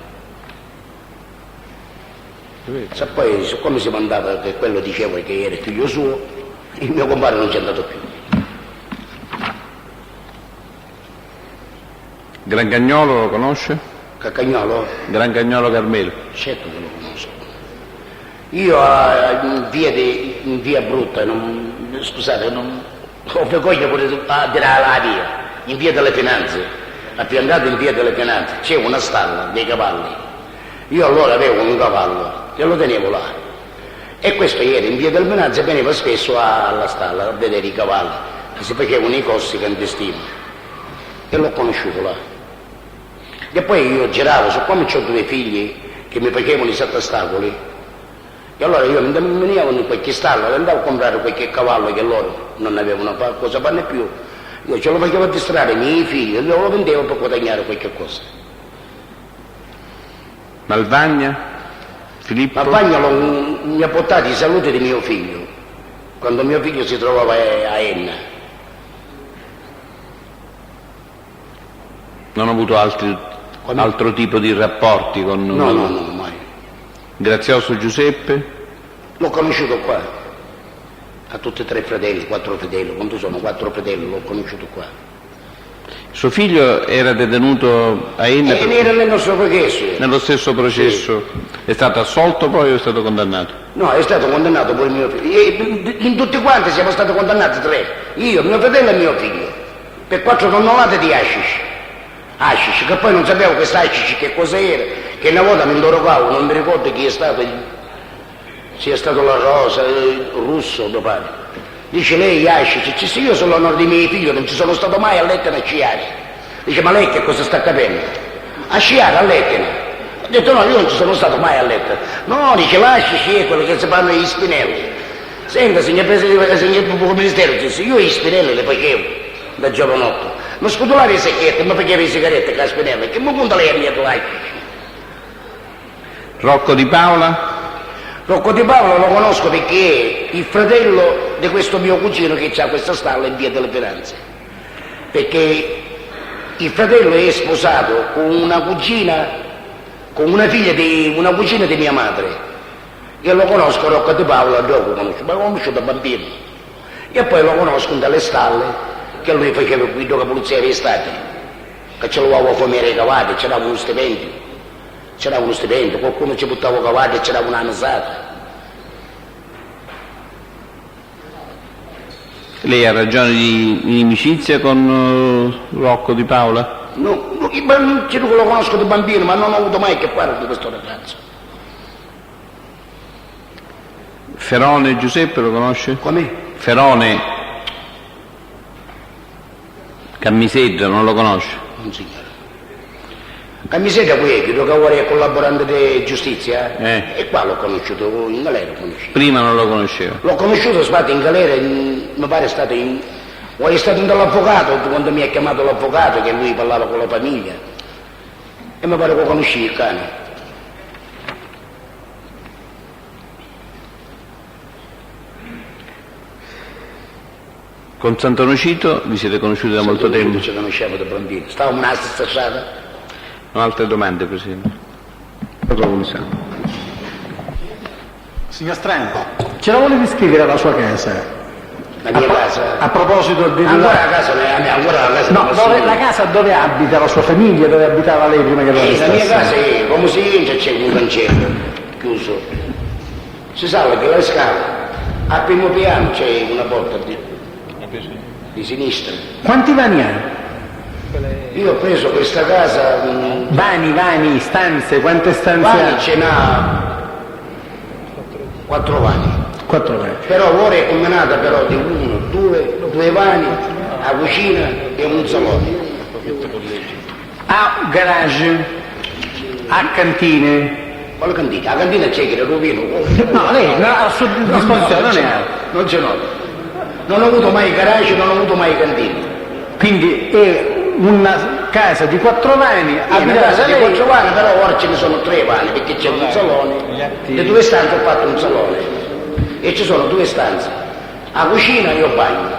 Se poi, siccome si mandava che quello diceva che era figlio suo, il mio compare non c'è andato più. Grancagnolo lo conosce? Caccagnolo? Grancagnolo Carmelo? Certo che lo conosco. Io in via Brutta, scusate, ho vergogna pure a dire la via, in via delle Finanze, affiancato in via delle Finanze, c'è una stalla dei cavalli. Io allora avevo un cavallo e lo tenevo là. E questo ieri in via delle Finanze veniva spesso alla stalla a vedere i cavalli, che si facevano i corsi clandestini. E l'ho conosciuto là. E poi io giravo, siccome ho 2 figli che mi facevano i sottostacoli, e allora io mi venivano in qualche stallo, andavo a comprare qualche cavallo che loro non avevano cosa farne più, io ce lo facevo distrarre i miei figli, e lo vendevo per guadagnare qualche cosa. Malvagna? Filippo? Malvagna mi ha portato i saluti di mio figlio, quando mio figlio si trovava a Enna. Non ho avuto altro tipo di rapporti con... No, mai. Grazioso Giuseppe? L'ho conosciuto qua, a tutti e 3 fratelli, 4 fratelli, quando sono 4 fratelli l'ho conosciuto qua. Suo figlio era detenuto a Enna? E era nel nostro processo. Nello stesso processo? Sì. È stato assolto poi o è stato condannato? No, è stato condannato pure mio figlio. E in tutti quanti siamo stati condannati 3. Io, mio fratello e mio figlio. Per 4 tonnellate di hashish. Hashish, che poi non sapevo questo hashish che cos'era, che una volta mi interrogavo, non mi ricordo chi è stato, sia stato la Rosa, Russo, mio padre. Dice lei hashish, io sono l'onore dei miei figli, non ci sono stato mai a letto né ciare. Dice, ma lei che cosa sta capendo? A sciare a Lettina. Ho detto, no, io non ci sono stato mai a Lettina. No, dice, lasci sciare quello che si fanno gli spinelli. Senta, signor Presidente, signor Pubblico Ministero, dice, io gli spinelli le facevo da giovanotto. Non scudolare i secchietti, ma facevo le sigarette con la spinella. Che mi conta lei a mia tua? Rocco Di Paola? Rocco Di Paola lo conosco perché è il fratello di questo mio cugino che ha questa stalla in via delle Finanze. Perché il fratello è sposato con una cugina, con una figlia di una cugina di mia madre. Io lo conosco, Rocco Di Paola, dopo conosco, ma lo conosco da bambino. E poi lo conosco dalle stalle, che lui faceva qui dopo la polizia d'estate, che ce lo aveva come i cavalli, c'era uno stipendio. C'era uno stipendio, qualcuno ci buttava cavalli e c'era una mesata. Lei ha ragione di inimicizia con Rocco Di Paola? No, io lo conosco da bambino, ma non ho avuto mai a che fare con questo ragazzo. Ferone Giuseppe lo conosce? Come? Ferone Cammisedda non lo conosce? Non signore. Cammisetta qui, che ora è collaborante di giustizia, e qua l'ho conosciuto, in galera l'ho conosciuto. Prima non lo conosceva? L'ho conosciuto, stato in galera, mi pare è stato o è stato dall'avvocato, quando mi ha chiamato l'avvocato, che lui parlava con la famiglia, e mi pare che lo conosci il cane. Con Sant'Onofrio vi siete conosciuti da molto tempo? Ci conosciamo da bambino, stavamo nella stessa strada. Altre domande, Presidente? Signor Strano, ce la vuole descrivere la sua casa? La mia casa? A proposito di... Ancora la casa non è la mia, ancora la casa No, non dove, la casa dove abita la sua famiglia, dove abitava lei prima che lo La mia restasse? casa è, come si entra, c'è un cancello chiuso. Si sale che la scala, al primo piano c'è una porta di sinistra. Quanti vani ha? Io ho preso questa casa, Vani, stanze, quante stanze vani ha? ce n'ha 4 vani. 4 vani. Però ora è combinata però di 1, 2 vani, a cucina e un salone. Ha garage? Ha cantine? Quale cantina? La cantina c'è che era rovino. No, lei a sua disposizione non ne ha. Non ce l'ho. Non ho avuto mai garage, non ho avuto mai cantina. Quindi è una casa di 4 vani, Una abitata casa da di lei. 4 vani, però ora ce ne sono 3 vani, perché c'è un salone, le 2 stanze ho fatto un salone, e ci sono 2 stanze, a cucina e a bagno,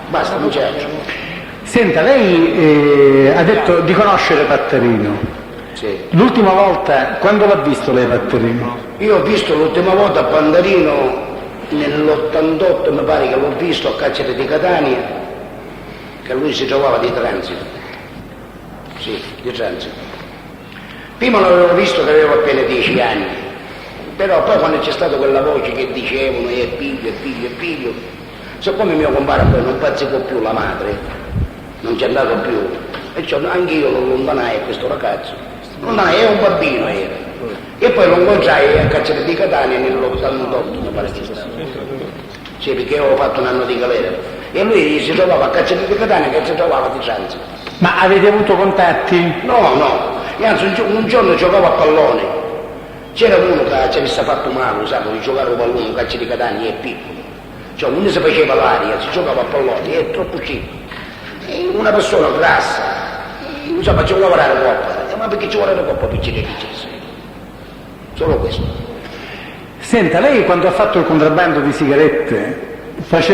basta, non c'è altro. Senta, lei ha detto di conoscere Patterino. Sì. L'ultima volta, quando l'ha visto lei Patterino? Io ho visto l'ultima volta a Pandarino nell'88, mi pare che l'ho visto a Carcere di Catania, che lui si trovava di transito. Sì, di transito. Prima l'avevo visto che aveva appena 10 anni, però poi quando c'è stata quella voce che dicevano è figlio, siccome mio compare poi non pazzicò più la madre, non c'è andato più, e anche io lo allontanai a questo ragazzo, è un bambino era, e poi lo incontrai a Carcere di Catania nell'88, mi pare che stava. Sì, perché avevo fatto un anno di galera, e lui si trovava a Carcere di Catania che si trovava di transito. Ma avete avuto contatti? No, e anzi un giorno giocavo a pallone, c'era uno che ci aveva fatto male, sai, di giocare a pallone, un calcio di Catania è piccolo, cioè uno si faceva l'aria, si giocava a pallone, è troppo piccolo, e una persona grassa, insomma ci vuole lavorare coppa, ma perché ci vuole la coppa per ci solo questo. Senta, lei quando ha fatto il contrabbando di sigarette,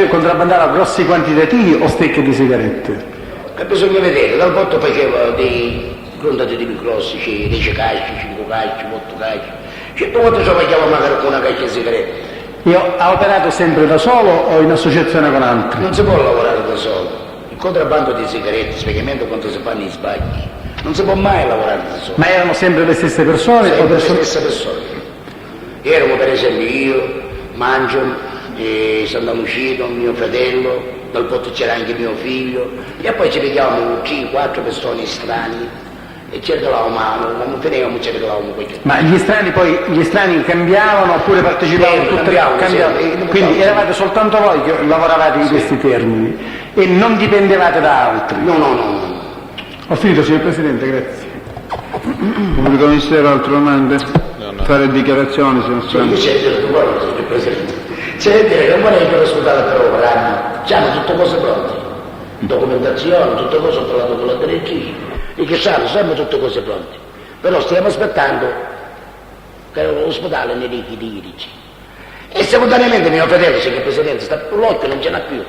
contrabbandava grossi quantitativi o stecche di sigarette? E bisogna vedere, dal botto faceva dei quantitativi grossi, 10 cacci, 5 cacci, 8 cacci, 100 volte ci facciamo magari con una caccia di sigarette. Ha operato sempre da solo o in associazione con altri? Non si può lavorare da solo, il contrabbando di sigarette, specialmente quando si fanno gli sbagli, non si può mai lavorare da solo. Ma erano sempre le stesse persone? Sempre o le stesse persone. Erano per esempio io, Mangio, Sant'Onofrio, mio fratello, dal botto c'era anche mio figlio, e poi ci vediamo 3-4 persone strane e cercavamo mano, quando finivamo cercavamo questo. Ma gli strani cambiavano oppure partecipavano tutte? Cambiavano. Quindi eravate soltanto voi che lavoravate in questi termini e non dipendevate da altri? No. Ho finito, signor Presidente, grazie. Pubblico Ministero, altre domande? Fare dichiarazioni, signor Sì, Strano? io c'è detto quello, signor Presidente. C'è da dire che non vorrei per ospedale per ora, hanno tutte cose pronte, documentazione, tutte cose parlato con la direttrice, e che sanno sempre tutte cose pronte. Però stiamo aspettando che l'ospedale ne dica di dirci. E simultaneamente mio fratello, signor Presidente, l'occhio non ce n'ha più.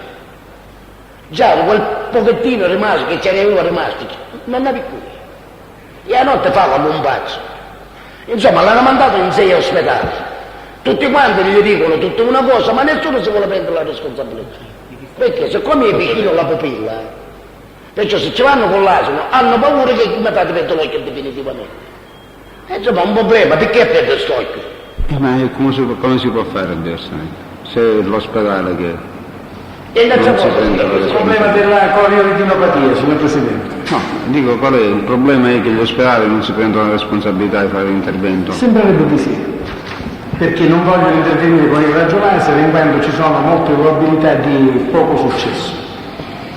Già quel pochettino rimasto che ce ne aveva rimasto, non ne ha più. E a notte fa come un pazzo. Insomma, l'hanno mandato in 6 ospedali. Tutti quanti gli dicono tutta una cosa, ma nessuno si vuole prendere la responsabilità. Perché siccome è vicino alla pupilla, perciò se ci vanno con l'asino, hanno paura che mi fate perdere l'occhio definitivamente. E insomma, è un problema, perché perdere quest'occhio? Ma come si può fare diversamente? Se è l'ospedale che... E non si prende la Il problema responsabilità. della coriodinopatia, signor Presidente. No, dico qual è il problema è che gli ospedali non si prendono la responsabilità di fare l'intervento. Sembrerebbe di sì, perché non vogliono intervenire con il raggio laser in quanto ci sono molte probabilità di poco successo.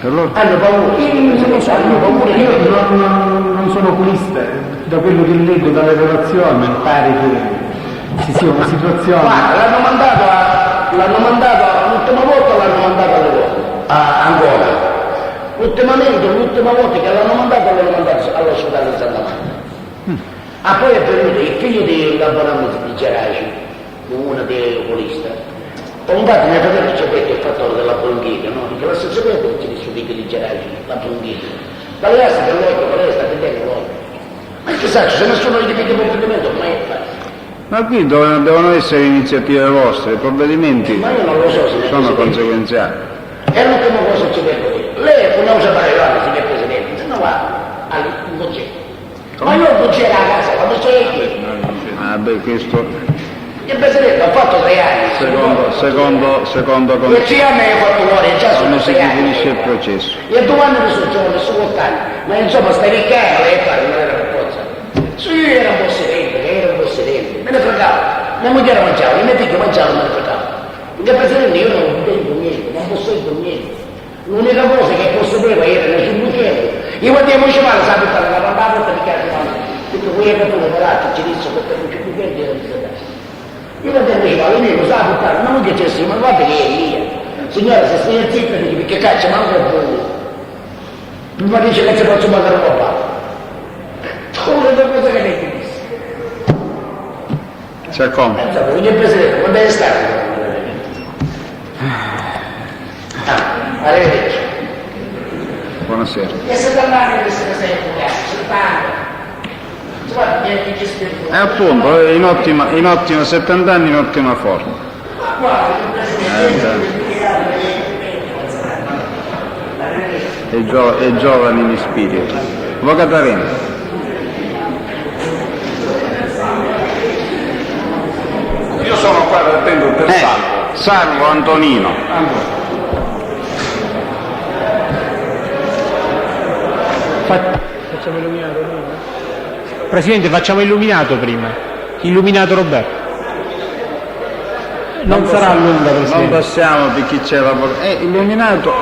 E allora? Hanno paura. Io non sono oculista, da quello che leggo dalle relazioni pare che ci sia una situazione... Guarda, l'ultima volta l'hanno mandato a Angola. L'ultima volta che l'hanno mandato all'ospedale di Santa Marta. Poi è venuto il figlio di Laborano di Geraci, una dei oculista. Infatti mio fratello ci ha detto il fattore della bronchite, no? Perché la stessa cosa che ci dice il figlio di Geraci, la bronchite. Dalle aste dell'occhio, lei sta prendendo l'occhio. Ma chissà, se nessuno gli divide completamente, ormai è fatto. Ma qui devono essere iniziative vostre, i provvedimenti Ma io non lo so, signor sono Presidente. conseguenziali. E l'ultima cosa che ci devo dire, lei non usa parlare, signor Presidente, se no va in concetto. Ma io non c'era a casa, quando c'è qui. Ah beh, questo Il Presidente ha fatto 3 anni. secondo E come 3 anni hai fatto muore, già sono si 6 anni. definisce il processo. E 2 anni mi sono giovane, su 8 anni. Ma insomma stai vecchiando, lei fare, non era per forza. Sì, era un po' sedente, me ne fregavo. Mia moglie mangiava, i miei figli mangiavano, me ne fregavo. Perché Presidente io non tengo niente, non posseggo niente. L'unica cosa che possedevo era sul buchetto. Io quando io ci vado, sa buttare la porta di casa, perché voi che tu operato ci disse che per il buchetto era disadato. Io quando io ci vado, io mi sa buttare, ma non che c'è sì, ma guarda che è mia. Signora, se stai zitta, perché caccia manco il buco. Mi dice che ci faccio mandare un papà. Una delle cose che lei disse. C'è come? Signor Presidente, quando è stato? Arrivederci. Buonasera. E se tornare che se ne sei impugnato, E appunto, in ottima 70 anni in ottima forma. È giovane in spirito. Avvocato Arena. Io sono qua da attendo per Salvo Antonino. Facciamo illuminato prima? Presidente, facciamo illuminato prima. Illuminato Roberto. Non sarà lunga, Non Presidente. passiamo per chi c'è l'avvocato. È illuminato.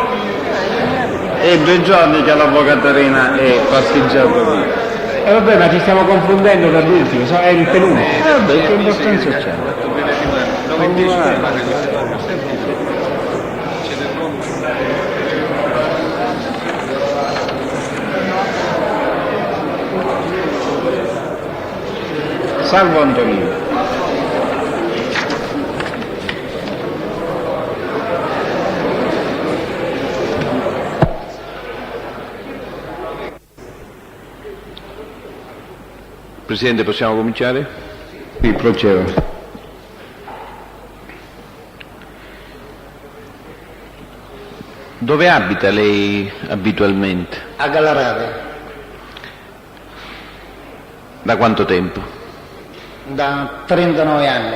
È 2 giorni che l'avvocato Arena è pastiggiato via. E vabbè, ma ci stiamo confondendo per l'ultimo, è il penultimo. Vabbè, che importanza c'è? Salvo Antonino. Presidente, possiamo cominciare? Sì, procedo. Dove abita lei abitualmente? A Gallarate, Da quanto tempo? da 39 anni.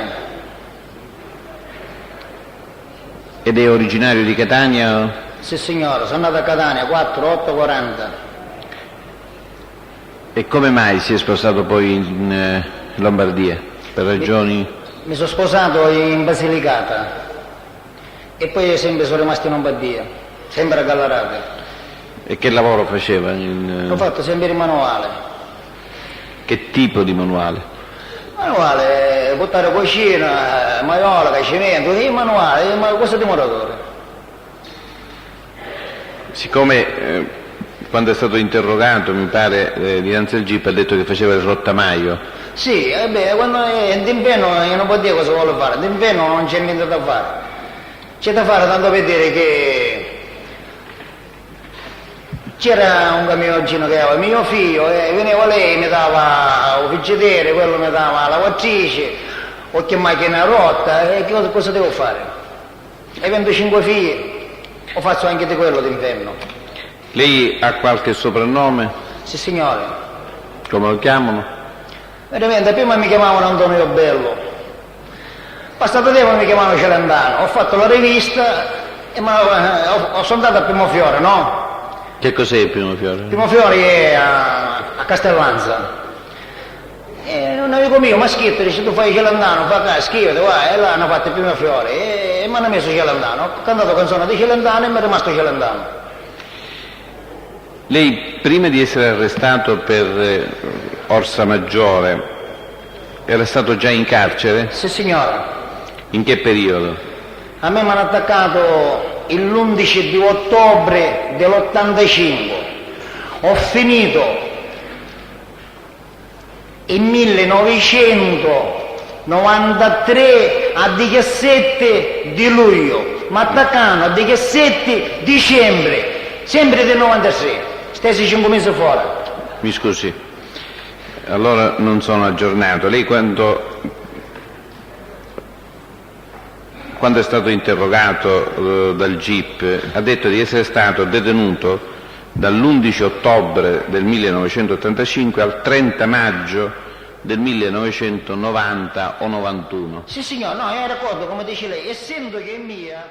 Ed è originario di Catania? Sì signore, sono andato a Catania, 4-8-40. E come mai si è spostato poi in Lombardia? Per ragioni... Mi sono sposato in Basilicata e poi sempre sono rimasto in Lombardia, sempre a Gallarate. E che lavoro faceva? L'ho fatto sempre in manuale. Che tipo di manuale? Manuale, buttare cucina, maiola, cacimento, manuale, ma questo dimoratore. Siccome quando è stato interrogato, mi pare, dinanzi al GIP ha detto che faceva il rottamaio. Sì, quando è d'inverno io non può dire cosa vuole fare, d'inverno non c'è niente da fare. C'è da fare tanto per dire che c'era un camioncino che aveva mio figlio e veniva lei, mi dava un friggidere, quello mi dava la lavatrice, qualche macchina rotta, e cosa devo fare? Hai 25 figli, o faccio anche di quello d'inverno? Lei ha qualche soprannome? Sì signore. Come lo chiamano? Veramente, prima mi chiamavano Antonio Bello, passato tempo mi chiamavano Celentano, ho fatto la rivista e sono andato a Primofiore, no? Che cos'è il Primofiore? Primofiore è a Castellanza. E un amico mio mi ha scritto, dice tu fai Celentano, fa qua, scrivete, va, e là hanno fatto il Primofiore e mi hanno messo Celentano, ho cantato canzone di Celentano e mi è rimasto Celentano. Lei, prima di essere arrestato per Orsa Maggiore, era stato già in carcere? Sì signora. In che periodo? A me mi hanno attaccato l'11 di ottobre dell'85, ho finito il 1993 a 17 di luglio, mi attaccano a 17 dicembre, sempre del 96, stessi 5 mesi fuori. Mi scusi, allora non sono aggiornato. Lei quando è stato interrogato dal GIP ha detto di essere stato detenuto dall'11 ottobre del 1985 al 30 maggio del 1990 o 91. Sì signor, no, io ricordo come dice lei, essendo che è mia